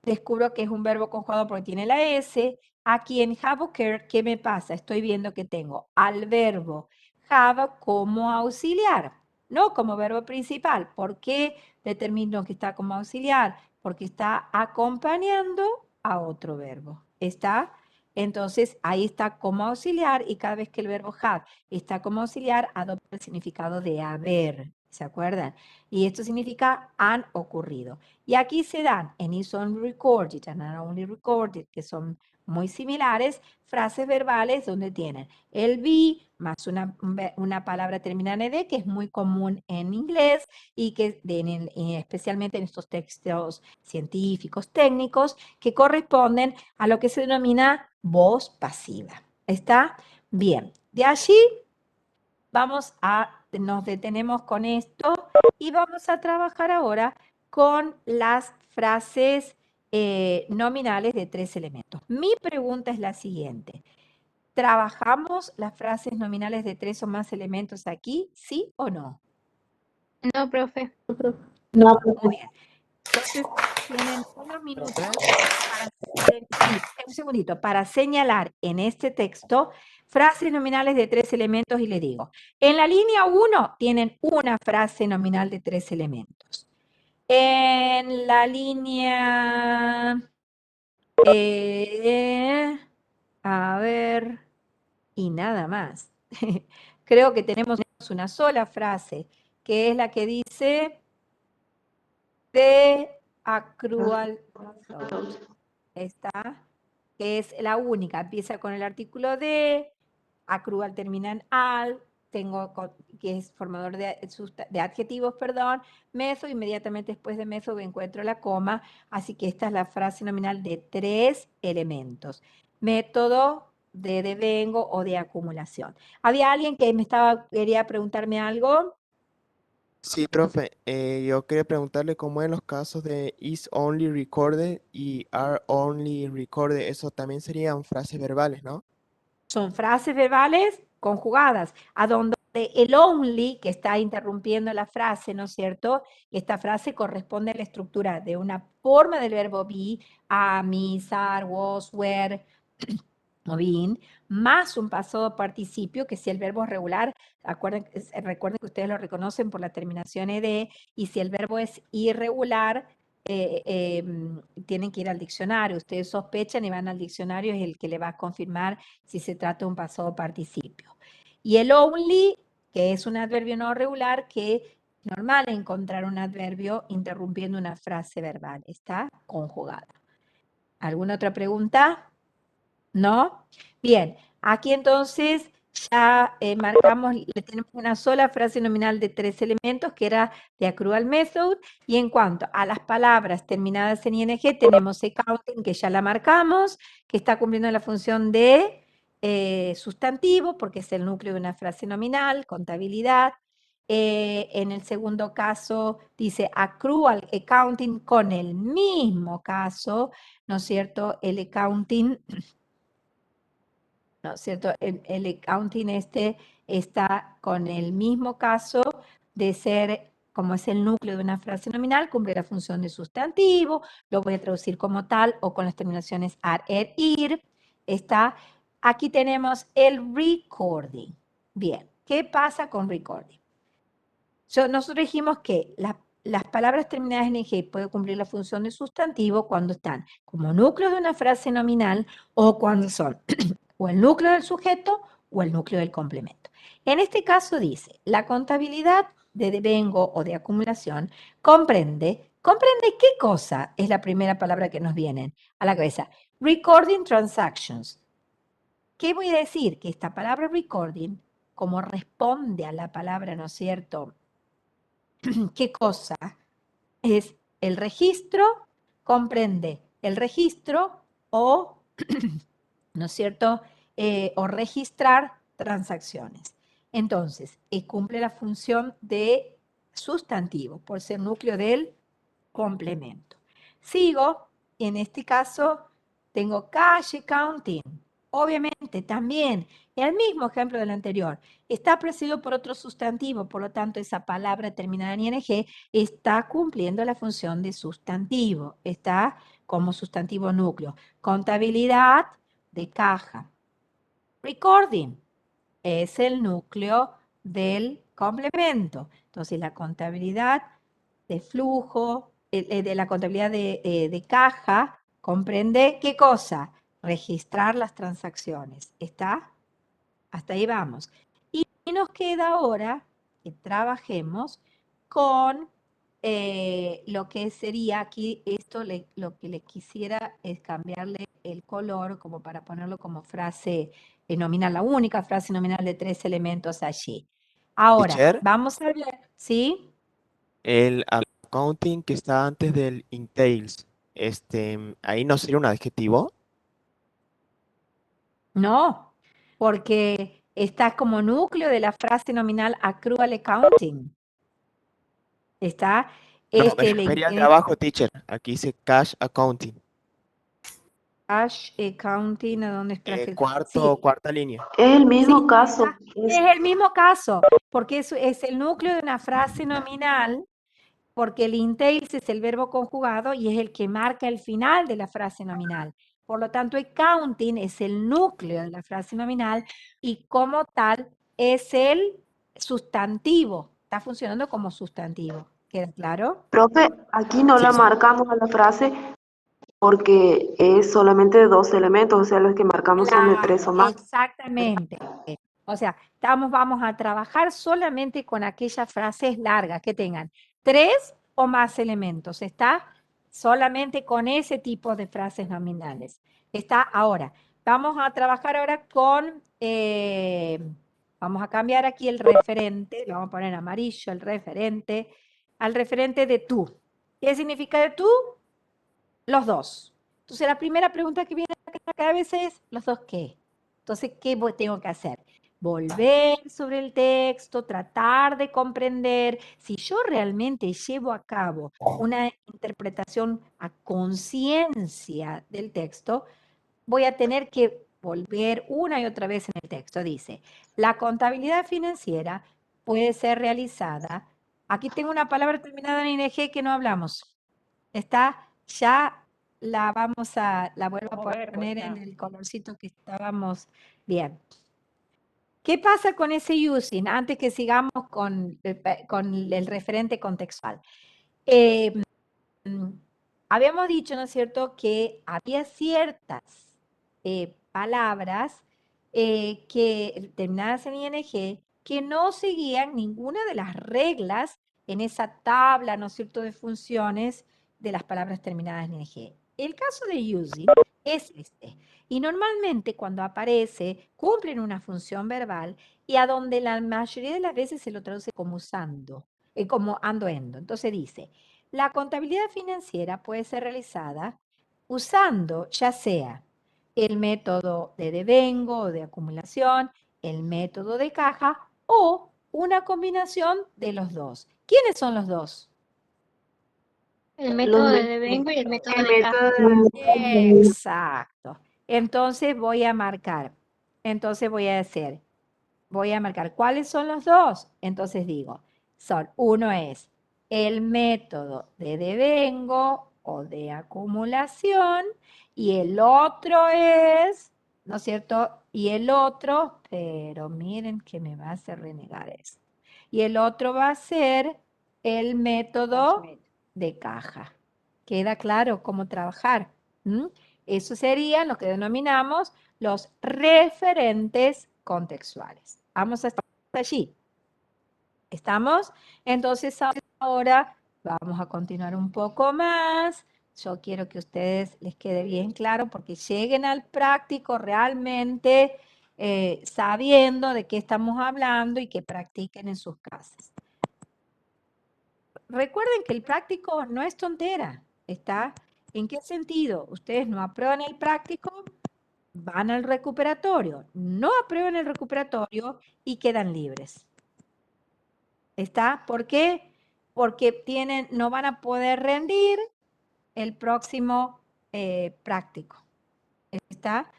descubro que es un verbo conjugado porque tiene la S. Aquí en have occurred, ¿qué me pasa? Estoy viendo que tengo al verbo have como auxiliar, no como verbo principal. ¿Por qué determino que está como auxiliar? Porque está acompañando a otro verbo. ¿Está? Entonces, ahí está como auxiliar y cada vez que el verbo have está como auxiliar, adopta el significado de haber. ¿Se acuerdan? Y esto significa han ocurrido. Y aquí se dan en is only recorded and not only recorded, que son muy similares, frases verbales donde tienen el be más una palabra terminada en ed, que es muy común en inglés y que especialmente en estos textos científicos, técnicos, que corresponden a lo que se denomina voz pasiva. ¿Está? Bien. De allí nos detenemos con esto y vamos a trabajar ahora con las frases nominales de 3 elementos. Mi pregunta es la siguiente. ¿Trabajamos las frases nominales de 3 o más elementos aquí? ¿Sí o no? No, profe. No, Muy bien. Entonces, tienen unos minutos un segundito, para señalar en este texto frases nominales de 3 elementos y le digo, en la línea 1 tienen una frase nominal de 3 elementos. En la línea, a ver, y nada más. Creo que tenemos una sola frase, que es la que dice de accrual method. Está, que es la única, empieza con el artículo de, accrual termina en al, tengo que es formador de adjetivos, perdón, method, inmediatamente después de method encuentro la coma, así que esta es la frase nominal de 3 elementos. Método de devengo o de acumulación. ¿Había alguien que quería preguntarme algo? Sí, profe, yo quería preguntarle cómo en los casos de is only recorded y are only recorded, eso también serían frases verbales, ¿no? Son frases verbales conjugadas, a donde el only, que está interrumpiendo la frase, ¿no es cierto? Esta frase corresponde a la estructura de una forma del verbo be, am, is, are, was, were, o been, más un pasado participio, que si el verbo es regular, recuerden que ustedes lo reconocen por la terminación ed, y si el verbo es irregular, tienen que ir al diccionario. Ustedes sospechan y van al diccionario, es el que le va a confirmar si se trata de un pasado participio. Y el only, que es un adverbio no regular, que es normal encontrar un adverbio interrumpiendo una frase verbal. Está conjugada. ¿Alguna otra pregunta? ¿No? Bien, aquí entonces ya marcamos, le tenemos una sola frase nominal de 3 elementos, que era the accrual method, y en cuanto a las palabras terminadas en ing, tenemos accounting, que ya la marcamos, que está cumpliendo la función de sustantivo, porque es el núcleo de una frase nominal, contabilidad. En el segundo caso dice accrual accounting, con el mismo caso, ¿no es cierto? El accounting, ¿no es cierto? El accounting está con el mismo caso de ser, como es el núcleo de una frase nominal, cumple la función de sustantivo, lo voy a traducir como tal o con las terminaciones ar, er, ir. Aquí tenemos el recording. Bien, ¿qué pasa con recording? Nosotros dijimos que las palabras terminadas en ing pueden cumplir la función de sustantivo cuando están como núcleo de una frase nominal o cuando son o el núcleo del sujeto o el núcleo del complemento. En este caso dice, la contabilidad de devengo o de acumulación comprende qué cosa es la primera palabra que nos viene a la cabeza. Recording transactions. ¿Qué voy a decir? Que esta palabra recording, como responde a la palabra, ¿no es cierto? ¿Qué cosa? Es el registro, comprende el registro o, ¿no es cierto?, o registrar transacciones. Entonces, cumple la función de sustantivo por ser núcleo del complemento. Sigo, y en este caso tengo cash accounting. Obviamente, también, el mismo ejemplo del anterior, está precedido por otro sustantivo, por lo tanto, esa palabra terminada en ing está cumpliendo la función de sustantivo, está como sustantivo núcleo. Contabilidad de caja. Recording es el núcleo del complemento. Entonces, la contabilidad de flujo, de la contabilidad de caja, comprende ¿qué cosa? Registrar las transacciones. ¿Está? Hasta ahí vamos. Y nos queda ahora que trabajemos con lo que sería aquí, lo que le quisiera es cambiarle el color como para ponerlo como frase nominal, la única frase nominal de 3 elementos allí. Ahora, Teacher, vamos a ver, ¿sí? el accounting que está antes del entails, ahí no sería un adjetivo. No, porque está como núcleo de la frase nominal accrual accounting. Está No, me refería al de abajo, teacher. Aquí dice cash accounting. cash accounting, ¿a dónde está? Cuarta línea. Es el mismo caso. Es el mismo caso, porque es el núcleo de una frase nominal, porque el entails es el verbo conjugado y es el que marca el final de la frase nominal. Por lo tanto, accounting es el núcleo de la frase nominal y como tal es el sustantivo. Está funcionando como sustantivo. ¿Queda claro? Profe, aquí no Sí, la sí. marcamos a la frase porque es solamente de 2 elementos, o sea, los que marcamos son de 3 o más. Exactamente. O sea, vamos a trabajar solamente con aquellas frases largas que tengan 3 o más elementos. Está solamente con ese tipo de frases nominales. Está ahora. Vamos a trabajar ahora con, vamos a cambiar aquí el referente, lo vamos a poner en amarillo, el referente, al referente de tú. ¿Qué significa de tú? Los dos. Entonces, la primera pregunta que viene a la cabeza es, ¿los dos qué? Entonces, ¿qué tengo que hacer? volver sobre el texto, tratar de comprender. Si yo realmente llevo a cabo una interpretación a conciencia del texto, voy a tener que volver una y otra vez en el texto. Dice, la contabilidad financiera puede ser realizada. Aquí tengo una palabra terminada en ing que no hablamos. Está, ya la vuelvo a poner en el colorcito que estábamos bien. ¿Qué pasa con ese using? Antes que sigamos con el referente contextual. Habíamos dicho, ¿no es cierto?, que había ciertas palabras que terminadas en ing que no seguían ninguna de las reglas en esa tabla, ¿no es cierto?, de funciones de las palabras terminadas en ing. El caso de using es este. Y normalmente cuando aparece, cumplen una función verbal y a donde la mayoría de las veces se lo traduce como usando, como ando-endo. Entonces dice, la contabilidad financiera puede ser realizada usando ya sea el método de devengo o de acumulación, el método de caja o una combinación de los dos. ¿Quiénes son los dos? El método de devengo y el método de caja. Exacto. Entonces voy a marcar. Entonces voy a decir, voy a marcar cuáles son los dos. Entonces digo, uno es el método de devengo o de acumulación y el otro es, ¿no es cierto? Y el otro, pero miren que me va a hacer renegar esto. Y el otro va a ser el método de caja. ¿Queda claro cómo trabajar? Eso serían lo que denominamos los referentes contextuales. Vamos hasta allí. ¿Estamos? Entonces ahora vamos a continuar un poco más. Yo quiero que a ustedes les quede bien claro porque lleguen al práctico realmente sabiendo de qué estamos hablando y que practiquen en sus casas. Recuerden que el práctico no es tontera, ¿está? ¿En qué sentido? Ustedes no aprueban el práctico, van al recuperatorio, no aprueban el recuperatorio y quedan libres. ¿Está? ¿Por qué? Porque no van a poder rendir el próximo práctico. ¿Está?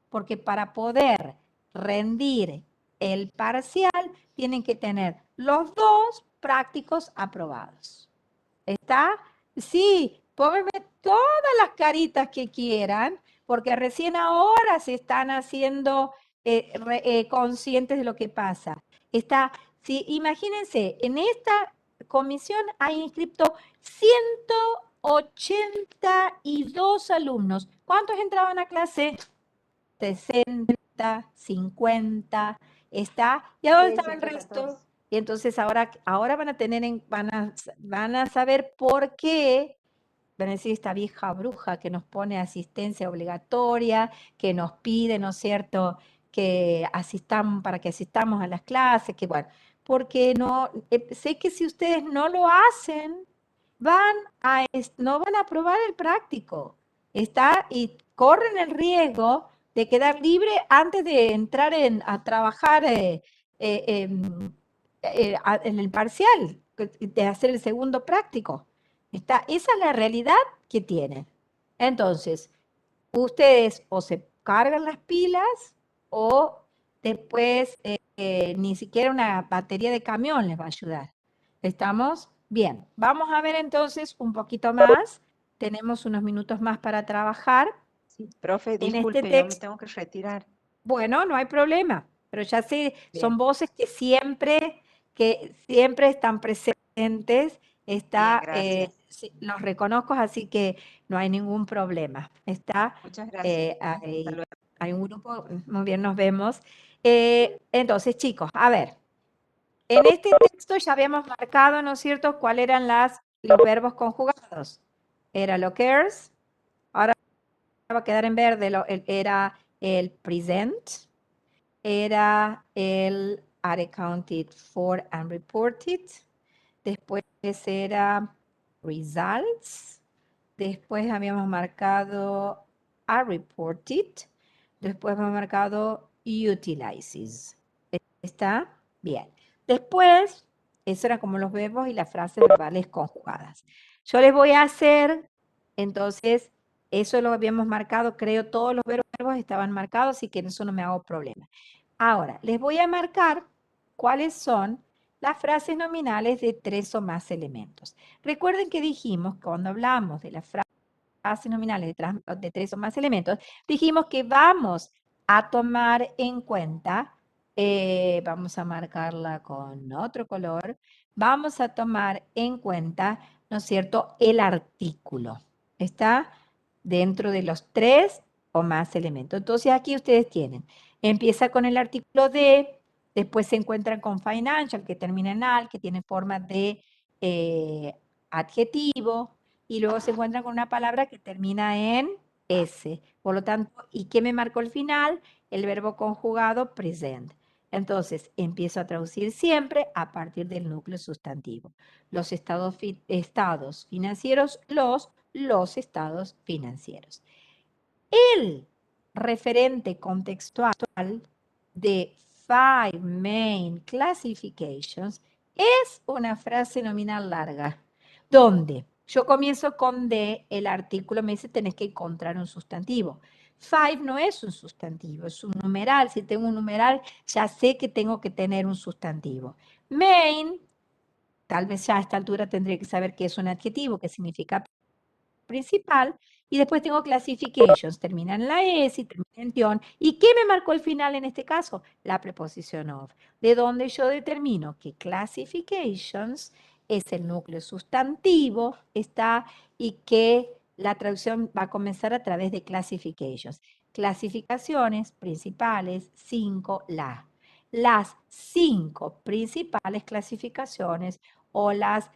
Porque para poder rendir el parcial tienen que tener los dos prácticos aprobados. ¿Está? Sí, pónganme todas las caritas que quieran, porque recién ahora se están haciendo conscientes de lo que pasa. Está, sí, imagínense, en esta comisión hay inscrito 182 alumnos. ¿Cuántos entraban a clase? 60, 50, ¿está? ¿Y a dónde estaba el resto? Y entonces ahora van a tener, van a saber por qué, van a decir esta vieja bruja que nos pone asistencia obligatoria, que nos pide, ¿no es cierto?, que asistamos, para que asistamos a las clases, que bueno, porque sé que si ustedes no lo hacen, no van a aprobar el práctico, ¿está? Y corren el riesgo de quedar libre antes de entrar a trabajar en el parcial, de hacer el segundo práctico. Esa es la realidad que tienen. Entonces, ustedes o se cargan las pilas o después ni siquiera una batería de camión les va a ayudar. ¿Estamos? Bien, vamos a ver entonces un poquito más. Tenemos unos minutos más para trabajar. Sí, profe, En disculpe, este yo me texto. tengo que retirar. Bueno, no hay problema, pero ya sé, Bien. son voces que siempre están presentes, Bien, gracias. sí, los reconozco, así que no hay ningún problema. Muchas gracias. Hasta luego. Hay un grupo, muy bien, nos vemos. Entonces, chicos, a ver, en este texto ya habíamos marcado, ¿no es cierto?, cuáles eran los verbos conjugados. Era lo cares, ahora va a quedar en verde, era el present, era el are accounted for and reported, después era results, después habíamos marcado are reported, después hemos marcado utilizes. ¿Está? Bien. Después, eso era como los verbos y las frases verbales conjugadas. Yo les voy a hacer, entonces, eso lo habíamos marcado, creo todos los verbos estaban marcados, así que en eso no me hago problema. Ahora, les voy a marcar cuáles son las frases nominales de 3 o más elementos. Recuerden que dijimos, cuando hablamos de las frases nominales de 3 o más elementos, dijimos que vamos a tomar en cuenta, vamos a marcarla con otro color, vamos a tomar en cuenta, ¿no es cierto?, el artículo. Está dentro de los 3 o más elementos. Entonces aquí ustedes tienen, empieza con el artículo de, después se encuentran con financial, que termina en al, que tiene forma de adjetivo, y luego se encuentran con una palabra que termina en S. Por lo tanto, ¿y qué me marcó el final? El verbo conjugado present. Entonces, empiezo a traducir siempre a partir del núcleo sustantivo. Los estados financieros, los estados financieros. El referente contextual de Five Main Classifications es una frase nominal larga, donde yo comienzo con de, el artículo me dice tenés que encontrar un sustantivo. Five no es un sustantivo, es un numeral. Si tengo un numeral, ya sé que tengo que tener un sustantivo. Main, tal vez ya a esta altura tendría que saber qué es un adjetivo, qué significa principal, y después tengo classifications, termina en la S y termina en tion. ¿Y qué me marcó el final en este caso? La preposición of, de donde yo determino que classifications es el núcleo sustantivo, está, y que la traducción va a comenzar a través de classifications. Clasificaciones principales, 5, las 5 principales clasificaciones o las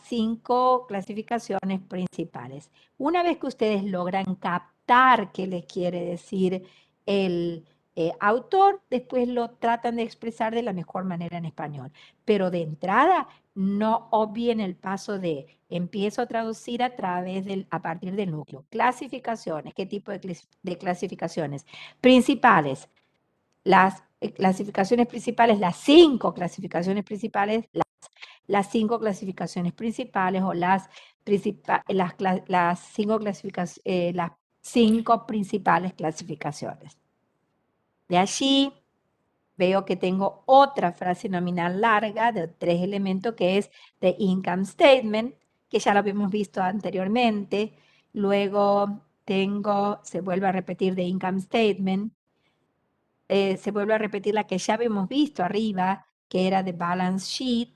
5 clasificaciones principales. Una vez que ustedes logran captar qué les quiere decir el autor, después lo tratan de expresar de la mejor manera en español. Pero de entrada, no obvien el paso de empiezo a traducir a partir del núcleo. Clasificaciones, ¿qué tipo de clasificaciones? Principales. Las clasificaciones principales, las 5 clasificaciones principales, las 5 clasificaciones principales o las 5 principales clasificaciones. De allí veo que tengo otra frase nominal larga de 3 elementos que es the income statement, que ya lo habíamos visto anteriormente. Luego se vuelve a repetir the income statement. Se vuelve a repetir la que ya habíamos visto arriba, que era the balance sheet.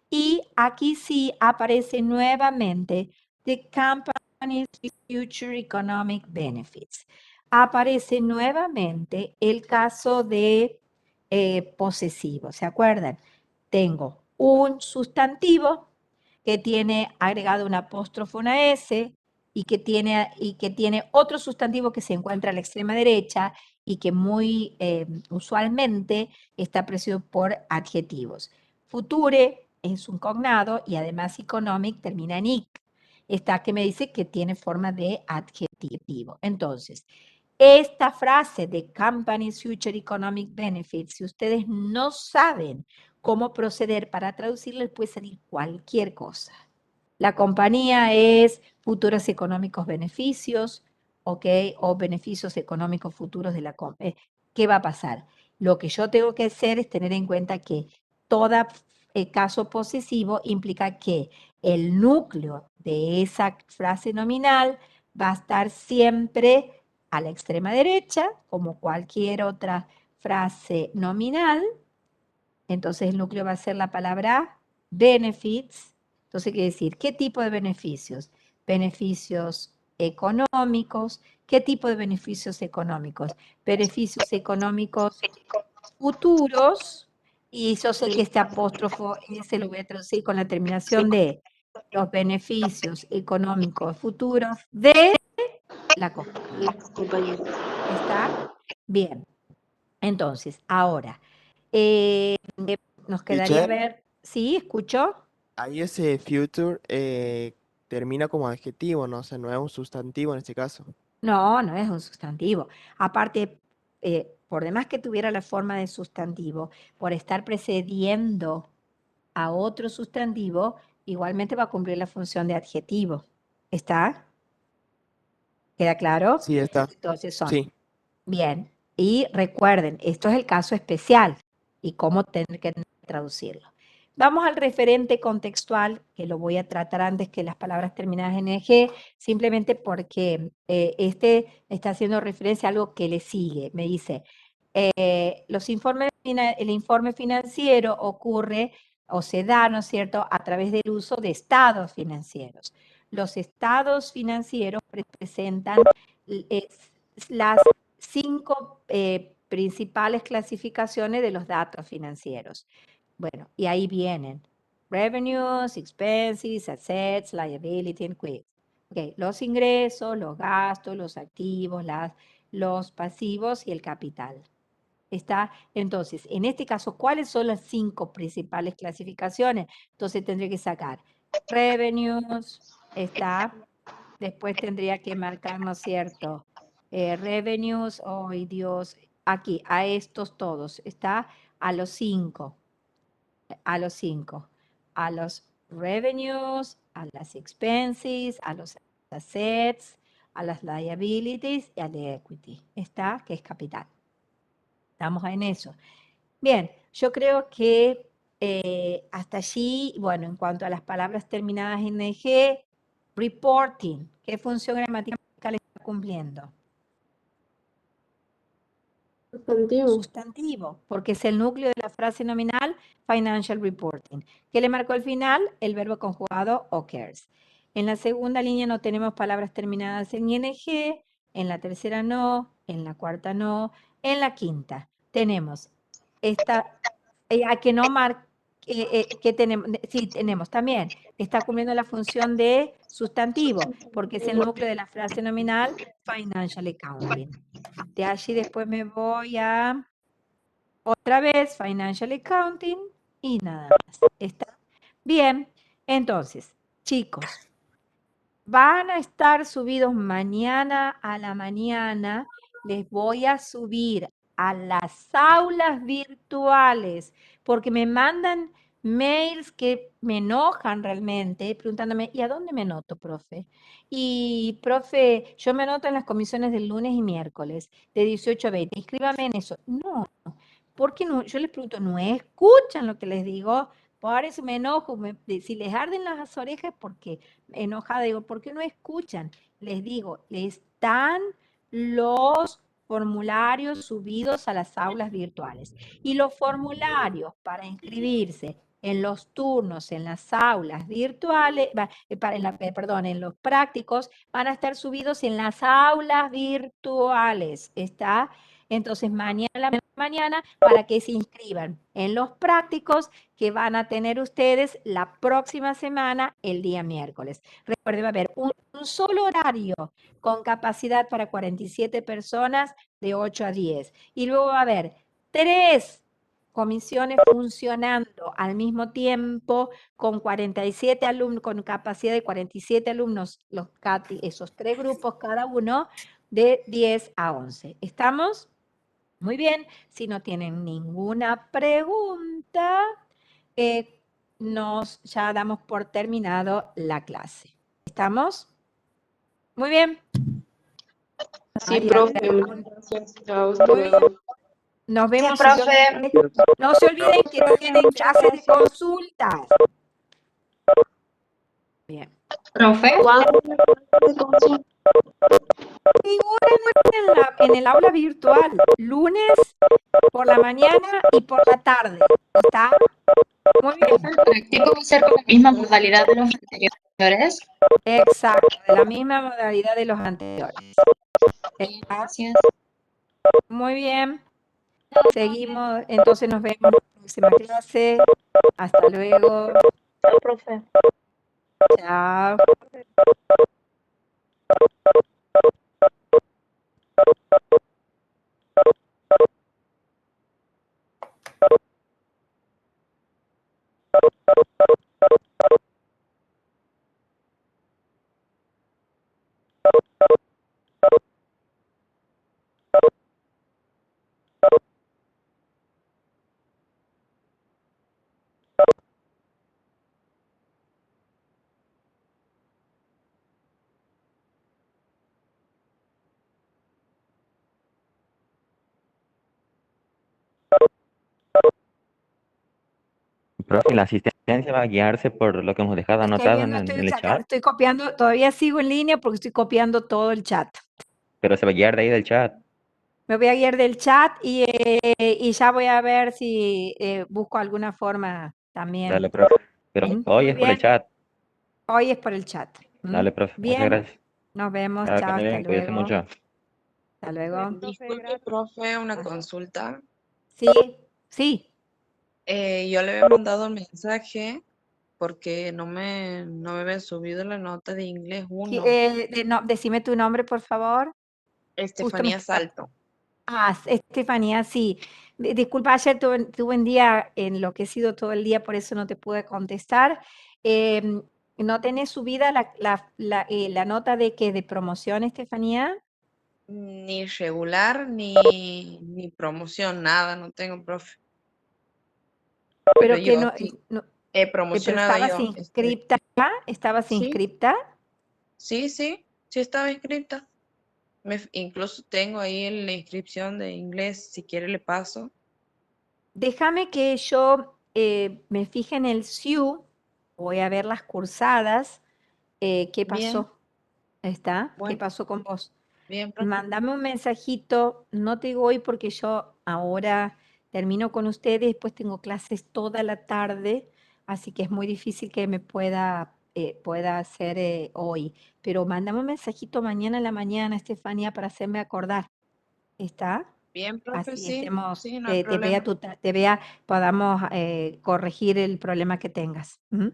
Y aquí sí aparece nuevamente the company's future economic benefits. Aparece nuevamente el caso de posesivo. ¿Se acuerdan? Tengo un sustantivo que tiene agregado un apóstrofo, una S, y que tiene otro sustantivo que se encuentra a la extrema derecha y que muy usualmente está precedido por adjetivos. Future es un cognado y además economic termina en ic. Está que me dice que tiene forma de adjetivo. Entonces, esta frase de Company's Future Economic Benefits, si ustedes no saben cómo proceder para traducirla, les puede salir cualquier cosa. La compañía es futuros económicos beneficios, ¿ok? O beneficios económicos futuros de la compañía. ¿Qué va a pasar? Lo que yo tengo que hacer es tener en cuenta que todo caso posesivo implica que el núcleo de esa frase nominal va a estar siempre a la extrema derecha, como cualquier otra frase nominal. Entonces el núcleo va a ser la palabra benefits. Entonces quiere decir, ¿qué tipo de beneficios? Beneficios económicos. ¿Qué tipo de beneficios económicos? Beneficios económicos futuros. Y yo sé que este apóstrofo se lo voy a traducir con la terminación de los beneficios económicos futuros de la compañía. ¿Está? Bien. Entonces, ahora, nos quedaría Teacher, ver, ¿sí? ¿Escucho? ahí ese future termina como adjetivo, ¿no? O sea, no es un sustantivo en este caso. No, no es un sustantivo. Aparte, por demás que tuviera la forma de sustantivo, por estar precediendo a otro sustantivo, igualmente va a cumplir la función de adjetivo. ¿Está? ¿Queda claro? Sí, está. Entonces son. Sí. Bien. Y recuerden, esto es el caso especial y cómo tener que traducirlo. Vamos al referente contextual, que lo voy a tratar antes que las palabras terminadas en EG, simplemente porque este está haciendo referencia a algo que le sigue. Me dice, el informe financiero ocurre o se da, ¿no es cierto?, a través del uso de estados financieros. Los estados financieros presentan las 5 principales clasificaciones de los datos financieros. Bueno, y ahí vienen revenues, expenses, assets, liability, and quits. Okay, los ingresos, los gastos, los activos, los pasivos y el capital. ¿Está? Entonces, en este caso, ¿cuáles son las 5 principales clasificaciones? Entonces tendré que sacar revenues, ¿está? Después tendría que marcar, ¿no es cierto? Revenues, ¡ay Dios! Aquí, a estos todos, ¿está? A los 5, a los 5. A los revenues, a las expenses, a los assets, a las liabilities y al equity, ¿está? Que es capital. Estamos en eso. Bien, yo creo que hasta allí, bueno, en cuanto a las palabras terminadas en EG, reporting, ¿qué función gramatical está cumpliendo? Sustantivo. Sustantivo, porque es el núcleo de la frase nominal financial reporting. ¿Qué le marcó al final? El verbo conjugado occurs. En la segunda línea no tenemos palabras terminadas en ing, en la tercera no, en la cuarta no, en la quinta tenemos esta, que no marca, que tenemos, sí, tenemos también, está cumpliendo la función de sustantivo, porque es el núcleo de la frase nominal financial accounting. De allí después me voy a otra vez financial accounting y nada más. ¿Está bien? Entonces, chicos, van a estar subidos mañana a la mañana. Les voy a subir a las aulas virtuales porque me mandan mails que me enojan realmente, preguntándome, ¿y a dónde me anoto, profe? Y, profe, yo me anoto en las comisiones del lunes y miércoles, de 18 a 20, inscríbame en eso. No, ¿por qué no? Yo les pregunto, ¿no escuchan lo que les digo? Por eso me enojo, si les arden las orejas, porque enojada digo, ¿por qué no escuchan? Les digo, están los formularios subidos a las aulas virtuales. Y los formularios para inscribirse en los turnos, en las aulas virtuales, en los prácticos, van a estar subidos en las aulas virtuales. ¿Está? Entonces, mañana para que se inscriban en los prácticos que van a tener ustedes la próxima semana, el día miércoles. Recuerden, va a haber un solo horario con capacidad para 47 personas de 8 a 10. Y luego va a haber 3 comisiones funcionando al mismo tiempo con 47 alumnos, con capacidad de 47 alumnos, esos 3 grupos cada uno de 10 a 11. ¿Estamos? Muy bien, si no tienen ninguna pregunta, ya damos por terminado la clase. ¿Estamos? Muy bien. Sí, profe, muchas gracias. Chao, hasta Muy bien. luego. Nos vemos. profe. No se olviden que tienen clases de consultas. Bien. Profe. Figuren en el aula virtual, lunes por la mañana y por la tarde. ¿Está? Muy bien. El práctico va a ser con la misma modalidad de los anteriores. Exacto, de la misma modalidad de los anteriores. Gracias. Muy bien. Seguimos, entonces nos vemos en la próxima clase. Hasta luego. Chao, profe. Chao. Profe, la asistencia va a guiarse por lo que hemos dejado Estoy anotado viendo, en estoy el sacando, chat, estoy copiando, todavía sigo en línea porque estoy copiando todo el chat. pero se va a guiar de ahí del chat. Me voy a guiar del chat y ya voy a ver si busco alguna forma también. Dale, profe. Pero ¿Mm? hoy Muy es por el bien, chat. hoy es por el chat. ¿Mm? Dale, profe. Muchas Bien, gracias. nos vemos, Chao, que chao, ande hasta bien, cuídese luego. mucho. Hasta luego. Disculpe, profe, una consulta. Sí, sí. Yo le había mandado un mensaje porque no me había subido la nota de inglés 1. Decime tu nombre, por favor. Justo me Estefanía está- Salto. Estefanía, sí. Disculpa, ayer tuve un día enloquecido todo el día, por eso no te pude contestar. ¿No tenés subida la nota de promoción, Estefanía? Ni regular, ni promoción, nada, no tengo, profe. Pero Pero que yo no, sí no, he pero promocionado estabas yo. inscripta, ¿estabas Sí, inscripta? sí estaba inscrita. Incluso tengo ahí la inscripción de inglés, si quiere le paso. Déjame que yo me fije en el SIU, voy a ver las cursadas, ¿qué Bien, pasó? ¿Está? ¿Qué bueno, pasó con vos? bien, profe. Mándame un mensajito, no te digo hoy porque yo ahora termino con ustedes, después tengo clases toda la tarde, así que es muy difícil que me pueda hacer hoy. Pero mándame un mensajito mañana en la mañana, Estefanía, para hacerme acordar. ¿Está? Bien, profe, Así sí, estemos, sí, no hay te vea, problema. podamos corregir el problema que tengas. ¿Mm?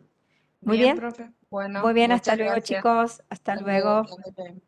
Muy Bien, bien, profe. muy Bueno, bien, hasta muchas luego, gracias. chicos, hasta Hasta luego, luego. que ande bien.